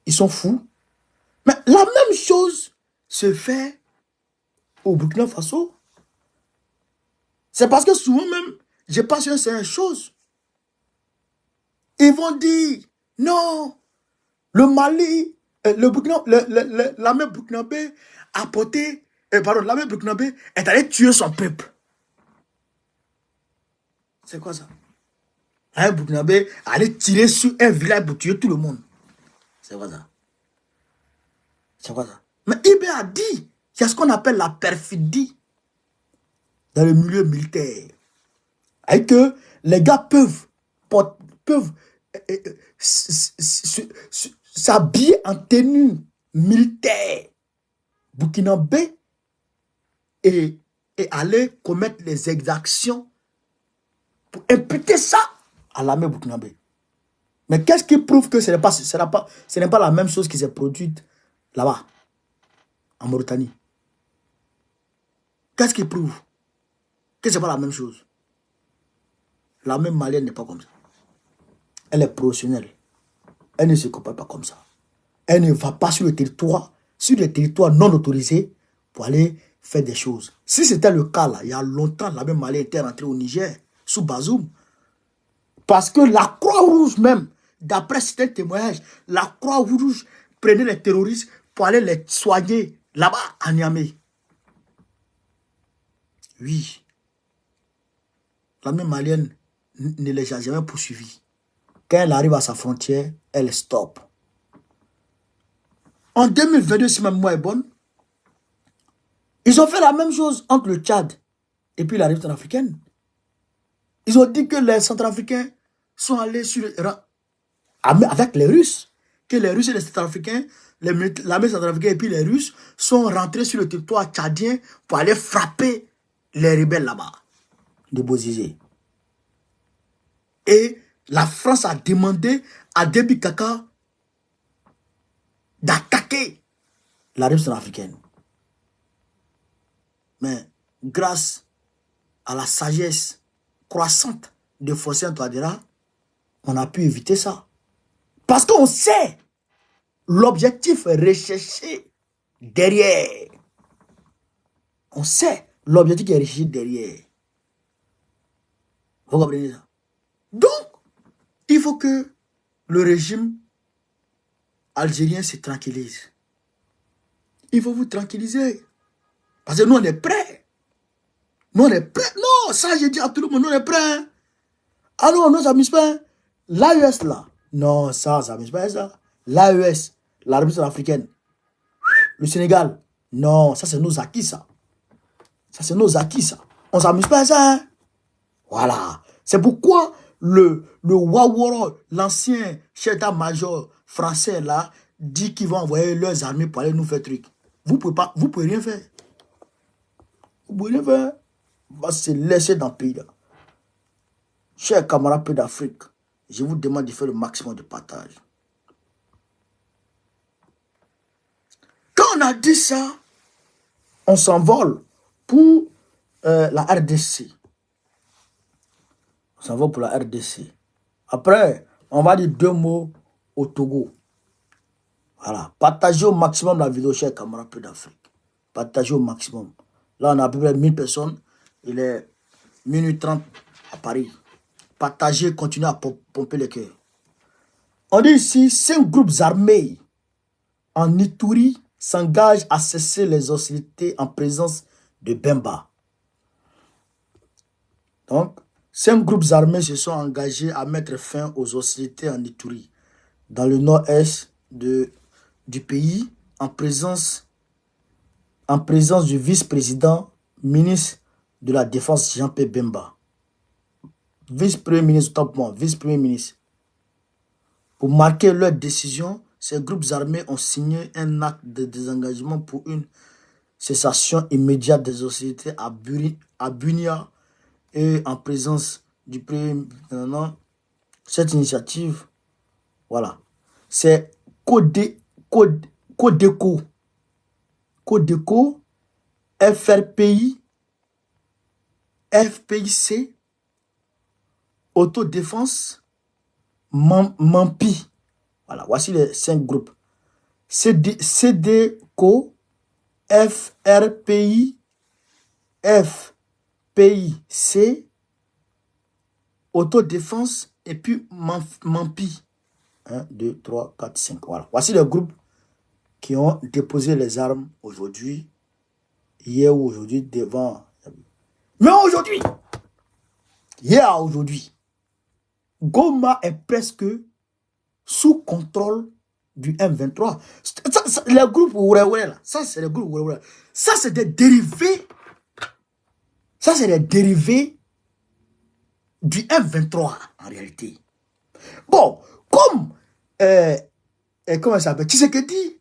Ils sont fous. Mais la même chose se fait au Burkina Faso. C'est parce que souvent même, je pense que c'est une chose. Ils vont dire, non, le Mali, l'armée burkinabé a porté, l'armée burkinabé est allée tuer son peuple. C'est quoi ça? L'armée burkinabé est allée tirer sur un village pour tuer tout le monde. C'est quoi ça? C'est quoi ça? Mais Ibé a dit, il y a ce qu'on appelle la perfidie dans le milieu militaire. Et que les gars peuvent s'habiller en tenue militaire burkinabé et aller commettre les exactions pour imputer ça à l'armée burkinabé. Mais qu'est-ce qui prouve que ce n'est pas la même chose qui s'est produite là-bas, en Mauritanie? Qu'est-ce qui prouve que ce n'est pas la même chose? L'armée malienne n'est pas comme ça. Elle est professionnelle. Elle ne se comporte pas comme ça. Elle ne va pas sur les territoires non autorisés pour aller faire des choses. Si c'était le cas, là, il y a longtemps, l'armée malienne était rentrée au Niger, sous Bazoum. Parce que la Croix-Rouge même, d'après certains témoignages, la Croix-Rouge prenait les terroristes pour aller les soigner là-bas, à Niamey. Oui. L'armée malienne ne les a jamais poursuivis. Quand elle arrive à sa frontière, elle stoppe. En 2022, si ma mémoire est bonne, ils ont fait la même chose entre le Tchad et puis la République centrafricaine. Ils ont dit que les Centrafricains sont allés sur avec les Russes. Que les Russes et les Centrafricains, l'armée centrafricaine et puis les Russes sont rentrés sur le territoire tchadien pour aller frapper les rebelles là-bas, de Bozizé. Et la France a demandé à Déby Kaka d'attaquer la République centrafricaine. Mais grâce à la sagesse croissante de Fossé Touadéra, on a pu éviter ça. Parce qu'on sait l'objectif recherché derrière. On sait l'objectif qui est recherché derrière. Vous comprenez ça? Donc, il faut que le régime algérien se tranquillise. Il faut vous tranquilliser. Parce que nous, on est prêts. Nous, on est prêts. Non, ça, j'ai dit à tout le monde, nous, on est prêts. Ah non, non, ça ne m'amuse pas. L'AES, là. Non, ça ne m'amuse pas, ça. L'AES, la République africaine. Le Sénégal. Non, ça, c'est nos acquis, ça. Ça, c'est nos acquis, ça. On ne s'amuse pas, ça. Hein? Voilà. C'est pourquoi le Waworo, l'ancien chef d'état-major français, là, dit qu'ils vont envoyer leurs armées pour aller nous faire truc. Vous ne pouvez rien faire. Vous ne pouvez rien faire. On va se laisser dans le pays, là. Chers camarades d'Afrique, je vous demande de faire le maximum de partage. Quand on a dit ça, on s'envole pour la RDC. On s'envole pour la RDC. Après, on va dire 2 mots au Togo. Voilà. Partagez au maximum la vidéo, chers camarades d'Afrique. Partagez au maximum. Là, on a à peu près 1000 personnes. Il est minuit 30 à Paris. Partagez, continuez à pomper les cœurs. On dit ici, 5 groupes armés en Ituri s'engagent à cesser les hostilités en présence de Bemba. Donc, 5 groupes armés se sont engagés à mettre fin aux hostilités en Ituri, dans le nord-est du pays, en présence du vice-président, ministre de la Défense Jean-Pierre Bemba. Vice-premier ministre, top moi, vice-premier ministre. Pour marquer leur décision, ces groupes armés ont signé un acte de désengagement pour une cessation immédiate des hostilités à Bunia et en présence du premier. Cette initiative, voilà, c'est Codeco, FRPI, FPIC, Autodéfense, Mampi. Voilà, voici les 5 groupes. CDCO, FRPI, FPIC, Autodéfense et puis Mampi. 1, 2, 3, 4, 5. Voilà. Voici les groupes qui ont déposé les armes aujourd'hui, hier ou aujourd'hui devant. Mais aujourd'hui, hier aujourd'hui, Goma est presque sous contrôle du M23. Les groupes là, ça c'est les groupes ça c'est des dérivés. Ça c'est des dérivés du M23 en réalité. Bon, comme comment ça s'appelle, Tshisekedi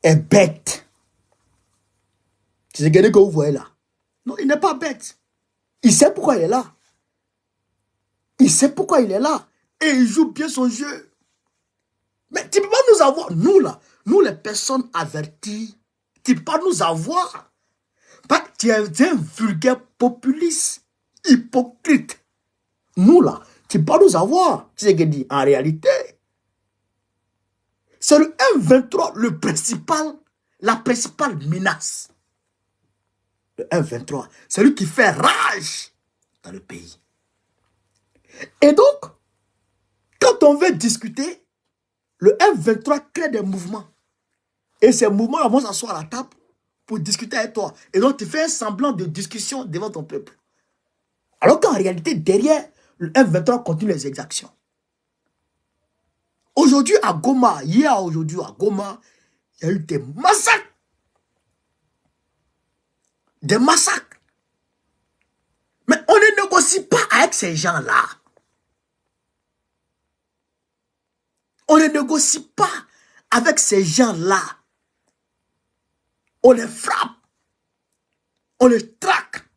est bête. Tshisekedi que vous voyez là. Non, il n'est pas bête. Il sait pourquoi il est là. Il sait pourquoi il est là. Et il joue bien son jeu. Mais tu ne peux pas nous avoir, nous là, nous les personnes averties, tu ne peux pas nous avoir. Tu es un vulgaire populiste, hypocrite. Nous là, tu ne peux pas nous avoir. Tu sais ce qu'il dit. En réalité, c'est le M23 la principale menace. Le M23, c'est lui qui fait rage dans le pays. Et donc, quand on veut discuter, le M23 crée des mouvements. Et ces mouvements vont s'asseoir à la table pour discuter avec toi. Et donc, tu fais un semblant de discussion devant ton peuple. Alors qu'en réalité, derrière, le M23 continue les exactions. Aujourd'hui, à Goma, hier aujourd'hui à Goma, il y a eu des massacres. Des massacres. Mais on ne négocie pas avec ces gens-là. On ne négocie pas avec ces gens-là. On les frappe. On les traque.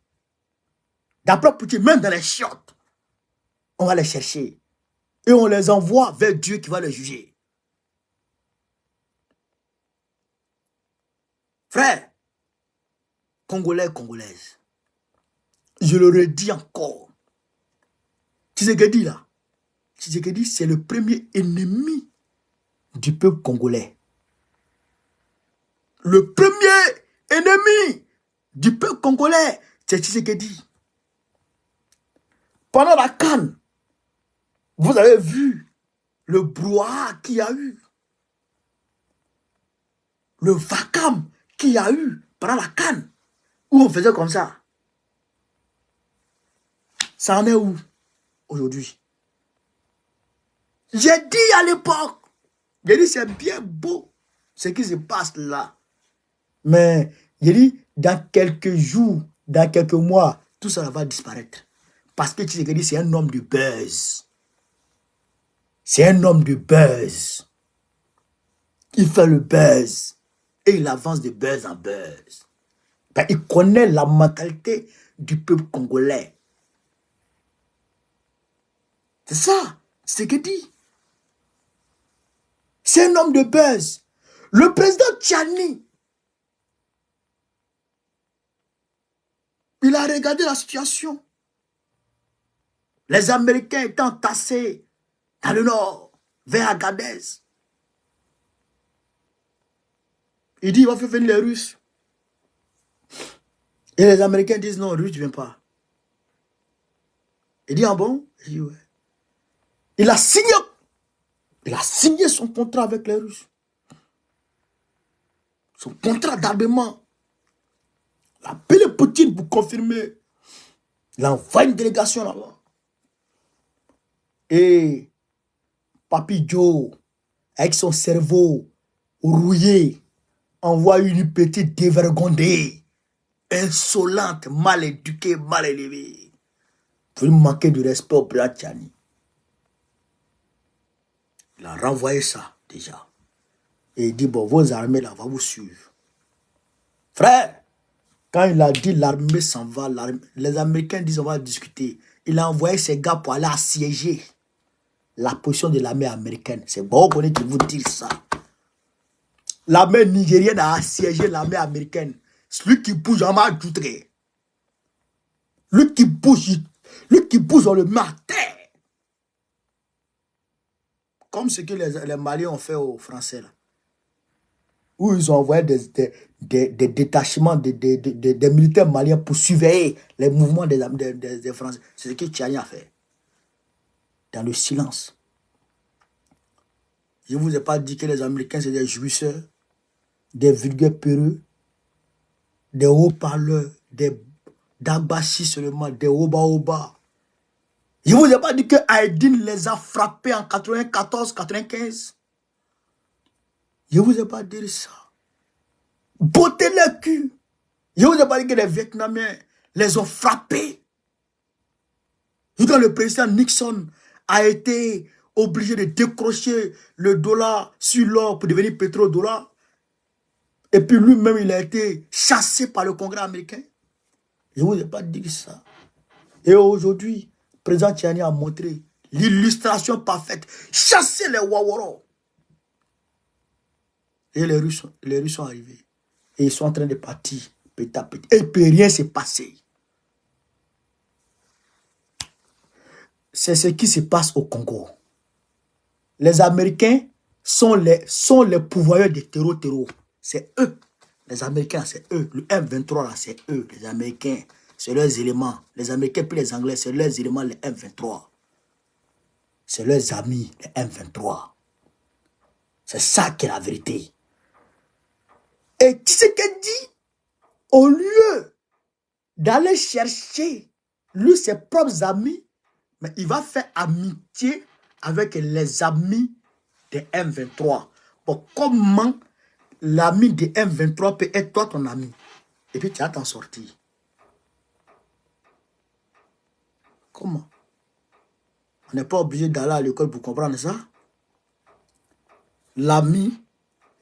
D'après Poutine, même dans les chiottes, on va les chercher. Et on les envoie vers Dieu qui va les juger. Frère, Congolais, Congolaises, je le redis encore. Tshisekedi là, Tshisekedi c'est le premier ennemi du peuple congolais. Le premier ennemi du peuple congolais, c'est Tshisekedi. Pendant la CAN, vous avez vu le brouhaha qu'il y a eu. Le vacarme qu'il y a eu pendant la CAN, où on faisait comme ça. Ça en est où aujourd'hui? J'ai dit à l'époque, j'ai dit c'est bien beau ce qui se passe là. Mais j'ai dit dans quelques jours, dans quelques mois, tout ça va disparaître. Parce que Tshisekedi c'est un homme de buzz. C'est un homme de buzz. Il fait le buzz. Et il avance de buzz en buzz. Ben, il connaît la mentalité du peuple congolais. C'est ça, c'est ce qu'il dit. C'est un homme de buzz. Le président Tchani, il a regardé la situation. Les Américains étant tassés dans le nord, vers Agadez. Il dit, il va faire venir les Russes. Et les Américains disent, non, les Russes ne viennent pas. Il dit, ah bon? Il dit, ouais. Il a signé son contrat avec les Russes. Son contrat d'armement. Il a appelé Poutine pour confirmer. Il envoie une délégation là-bas. Et Papi Joe, avec son cerveau rouillé, envoie une petite dévergondée, insolente, mal éduquée, mal élevée, pour lui manquer de respect au président Tchani. Il a renvoyé ça déjà. Et il dit, bon, vos armées là, vont vous suivre. Frère, quand il a dit l'armée s'en va, les Américains disent on va discuter. Il a envoyé ses gars pour aller assiéger la position de l'armée américaine. C'est bon qu'on qui vous dit ça. L'armée nigérienne a assiégé l'armée américaine. Celui qui bouge en m'a doutré. Lui qui bouge, on le met à terre. Comme ce que les Maliens ont fait aux Français là. Où ils ont envoyé des détachements des militaires maliens pour surveiller les mouvements des Français. C'est ce que Tchani a fait. Dans le silence. Je ne vous ai pas dit que les Américains, c'est des jouisseurs, des vulgaires peureux, des haut-parleurs, des d'abachis seulement, des oba-oba. Je ne vous ai pas dit que Haïdine les a frappés en 94-95. Je ne vous ai pas dit ça. Botter le cul. Je ne vous ai pas dit que les Vietnamiens les ont frappés. Et quand le président Nixon a été obligé de décrocher le dollar sur l'or pour devenir pétrodollar, et puis lui-même il a été chassé par le Congrès américain. Je ne vous ai pas dit ça. Et aujourd'hui, le président Tchani a montré l'illustration parfaite. Chasser les Waworo. Et les Russes sont arrivés. Et ils sont en train de partir petit à petit. Et il ne peut rien se passer. C'est ce qui se passe au Congo. Les Américains sont les pourvoyeurs des terreaux. C'est eux. Les Américains, c'est eux. Le M23, là, c'est eux. Les Américains, c'est leurs éléments. Les Américains puis les Anglais, c'est leurs éléments, les M23. C'est leurs amis, les M23. C'est ça qui est la vérité. Et qui c'est qu'elle dit? Au lieu d'aller chercher, lui, ses propres amis, mais il va faire amitié avec les amis des M23. Bon, comment l'ami des M23 peut être toi ton ami? Et puis tu vas t'en sortir. Comment? On n'est pas obligé d'aller à l'école pour comprendre ça. L'ami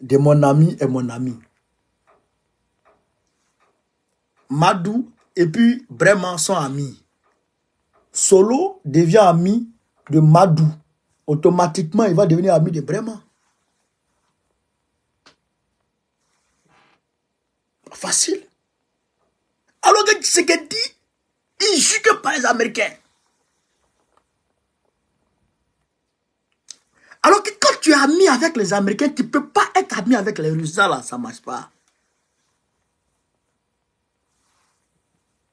de mon ami est mon ami. Madou et puis Breman sont amis. Solo devient ami de Madou. Automatiquement, il va devenir ami de Breman. Facile. Alors que ce qu'il dit, il joue que par les Américains. Alors que quand tu es ami avec les Américains, tu ne peux pas être ami avec les Russes. Là, ça ne marche pas.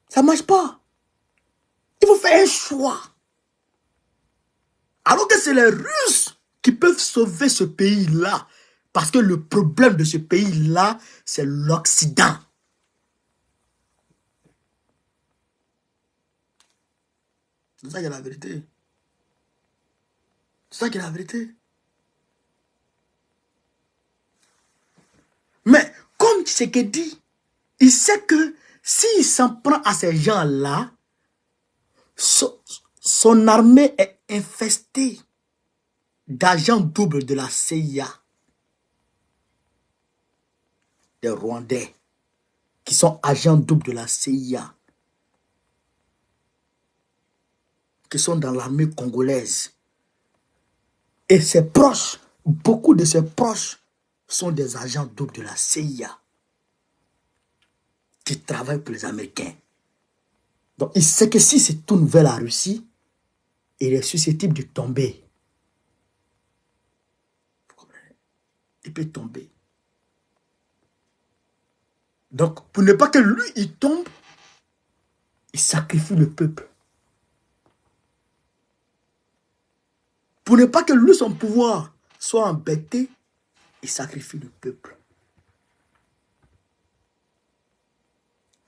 Ça ne marche pas. Il faut faire un choix. Alors que c'est les Russes qui peuvent sauver ce pays-là. Parce que le problème de ce pays-là, c'est l'Occident. C'est ça qui est la vérité. C'est ça qui est la vérité. Mais comme Tshisekedi dit, il sait que s'il s'en prend à ces gens-là, son armée est infestée d'agents doubles de la CIA. Des Rwandais qui sont agents doubles de la CIA. Qui sont dans l'armée congolaise. Et ses proches, beaucoup de ses proches sont des agents doubles de la CIA. Qui travaillent pour les Américains. Donc il sait que si c'est tourne vers la Russie, il est susceptible de tomber. Vous comprenez? Il peut tomber. Donc, pour ne pas que lui, il tombe, il sacrifie le peuple. Pour ne pas que lui, son pouvoir soit embêté, il sacrifie le peuple.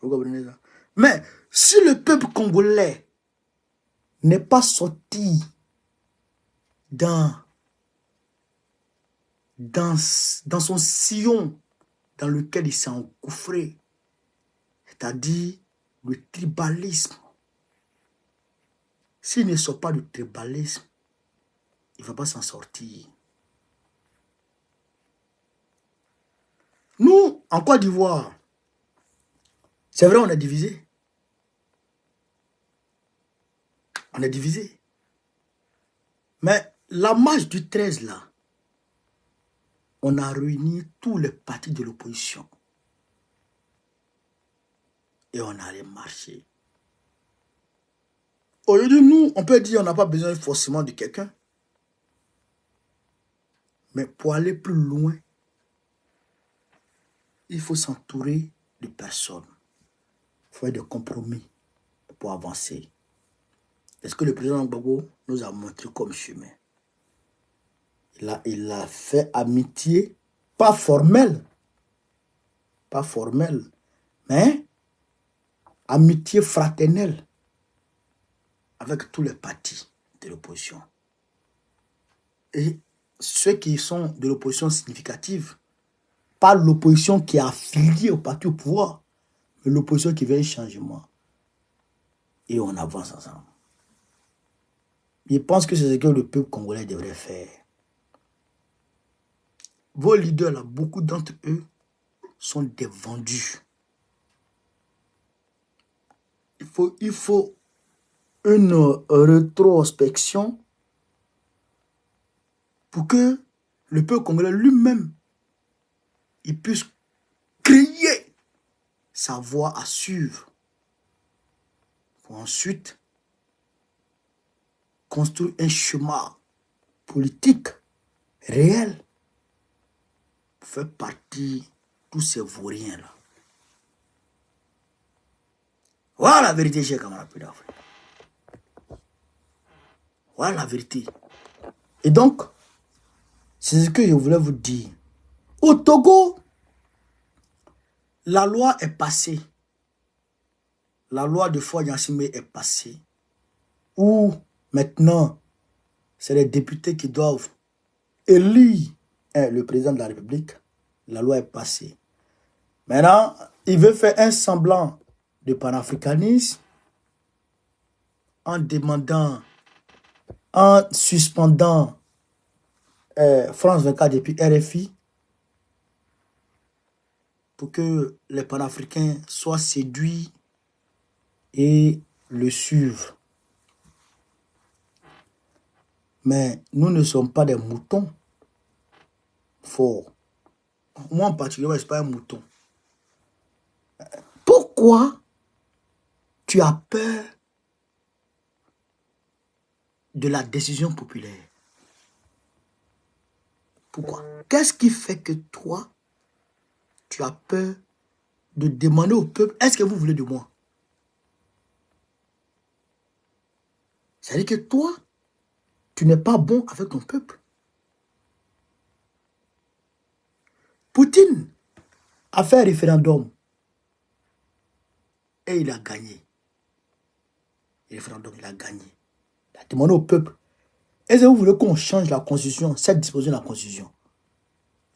Vous comprenez ça? Mais si le peuple congolais n'est pas sorti dans son sillon dans lequel il s'est engouffré, c'est-à-dire le tribalisme, s'il ne sort pas du tribalisme, il ne va pas s'en sortir. Nous, en Côte d'Ivoire, c'est vrai, on est divisé. On est divisé. Mais la marche du 13, là, on a réuni tous les partis de l'opposition. Et on allait marcher. Aujourd'hui, nous, on peut dire qu'on n'a pas besoin forcément de quelqu'un. Mais pour aller plus loin, il faut s'entourer de personnes. Il faut faire des compromis pour avancer. Est-ce que le président Gbagbo nous a montré comme chemin? Il a fait amitié, pas formelle, mais amitié fraternelle avec tous les partis de l'opposition. Et ceux qui sont de l'opposition significative, pas l'opposition qui est affiliée au parti au pouvoir, mais l'opposition qui veut un changement. Et on avance ensemble. Je pense que c'est ce que le peuple congolais devrait faire. Vos leaders, là, beaucoup d'entre eux sont des vendus. Il faut une rétrospection pour que le peuple congolais lui-même, il puisse créer sa voie à suivre. Pour ensuite construire un chemin politique réel pour faire partie de tous ces vauriens-là. Voilà la vérité, chers camarades d'Afrique. Voilà la vérité. Et donc, c'est ce que je voulais vous dire. Au Togo, la loi est passée. La loi de Faure Gnassingbé est passée. Où maintenant, c'est les députés qui doivent élire le président de la République. La loi est passée. Maintenant, il veut faire un semblant de panafricanisme en demandant, en suspendant France 24 depuis RFI pour que les panafricains soient séduits et le suivent. Mais nous ne sommes pas des moutons forts. Moi en particulier, je ne suis pas un mouton. Pourquoi tu as peur de la décision populaire? Pourquoi? Qu'est-ce qui fait que toi, tu as peur de demander au peuple, est-ce que vous voulez de moi? C'est-à-dire que toi, tu n'es pas bon avec ton peuple. Poutine a fait un référendum et il a gagné. Le référendum, il a gagné. Il a demandé au peuple, est-ce que vous voulez qu'on change la constitution, cette disposition de la constitution?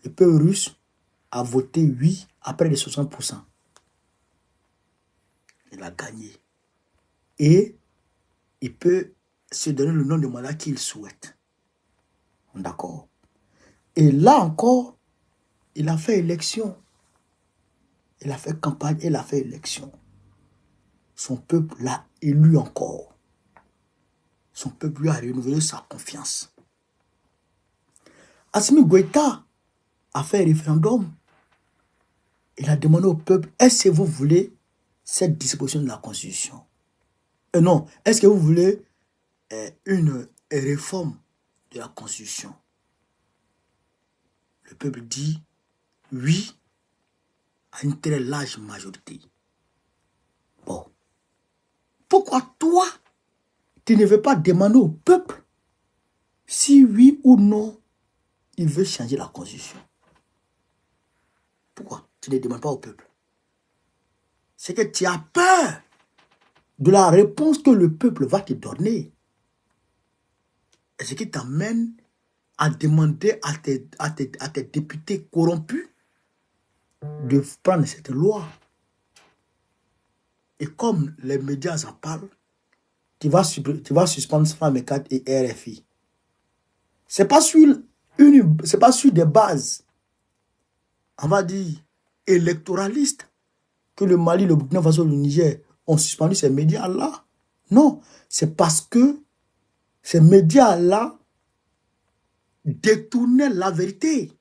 Le peuple russe a voté oui à près de 60%. Il a gagné. Et il peut se donner le nom de mandat qu'il souhaite. D'accord. Et là encore, il a fait élection. Il a fait campagne, il a fait élection. Son peuple l'a élu encore. Son peuple lui a renouvelé sa confiance. Assimi Goïta a fait un référendum. Il a demandé au peuple, est-ce que vous voulez cette disposition de la Constitution? Non, est-ce que vous voulez une réforme de la Constitution? Le peuple dit oui à une très large majorité. Bon. Pourquoi toi, tu ne veux pas demander au peuple si oui ou non il veut changer la Constitution? Pourquoi tu ne demandes pas au peuple? C'est que tu as peur de la réponse que le peuple va te donner. Et ce qui t'amène à demander à tes députés corrompus de prendre cette loi. Et comme les médias en parlent, tu vas suspendre Femme 4 et RFI. Ce n'est pas sur des bases, on va dire, électoralistes, que le Mali, le Burkina Faso, le Niger ont suspendu ces médias-là. Non, c'est parce que ces médias-là détournaient la vérité,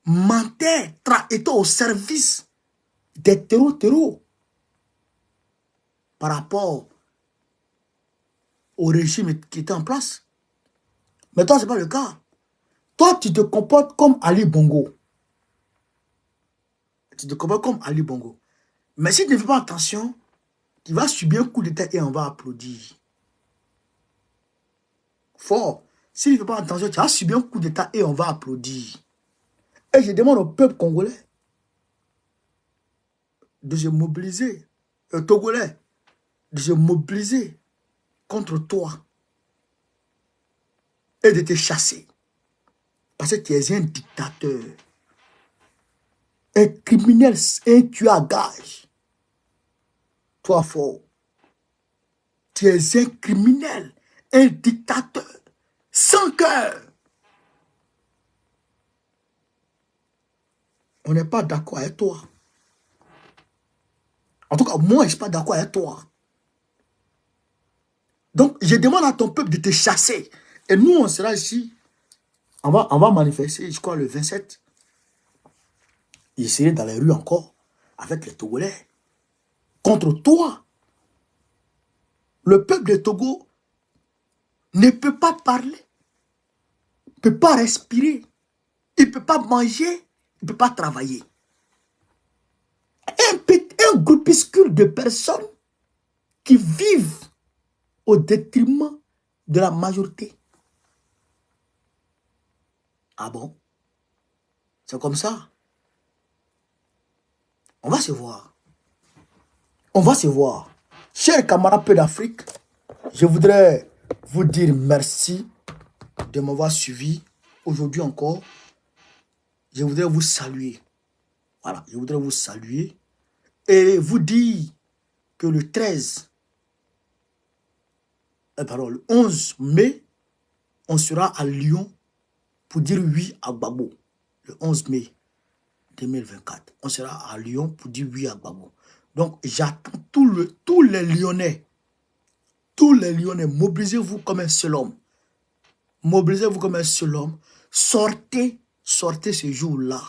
mentaient, étaient au service des terreaux par rapport au régime qui était en place. Mais toi, ce n'est pas le cas. Toi, tu te comportes comme Ali Bongo. Tu te comportes comme Ali Bongo. Mais si tu ne fais pas attention, tu vas subir un coup d'état et on va applaudir. Fort. Si tu ne fais pas attention, tu vas subir un coup d'état et on va applaudir. Et je demande au peuple congolais de se mobiliser, togolais, de se mobiliser contre toi et de te chasser. Parce que tu es un dictateur, un criminel, un tueur à gage. Toi, fort. Tu es un criminel, un dictateur, sans cœur. On n'est pas d'accord avec toi. En tout cas, moi, je ne suis pas d'accord avec toi. Donc, je demande à ton peuple de te chasser. Et nous, on sera ici. On va manifester, je crois, le 27. Je serai dans les rues encore, avec les Togolais, contre toi. Le peuple de Togo ne peut pas parler, ne peut pas respirer, il ne peut pas manger, il ne peut pas travailler. Un groupuscule de personnes qui vivent au détriment de la majorité. Ah bon? C'est comme ça. On va se voir. On va se voir. Chers camarades peu d'Afrique, je voudrais vous dire merci de m'avoir suivi aujourd'hui encore. Je voudrais vous saluer. Voilà, je voudrais vous saluer et vous dire que le 11 mai, on sera à Lyon pour dire oui à Gbagbo. Le 11 mai 2024, on sera à Lyon pour dire oui à Gbagbo. Donc, j'attends tous les Lyonnais. Tous les Lyonnais, mobilisez-vous comme un seul homme. Mobilisez-vous comme un seul homme. Sortez ce jour-là,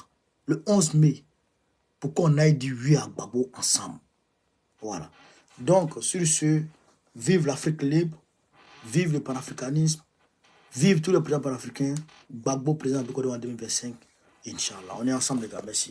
le 11 mai, pour qu'on aille dire oui à Gbagbo ensemble. Voilà. Donc, sur ce, vive l'Afrique libre, vive le panafricanisme, vive tous les présidents panafricains, Gbagbo président de Côte d'Ivoire en 2025, Inch'Allah. On est ensemble, les gars. Merci.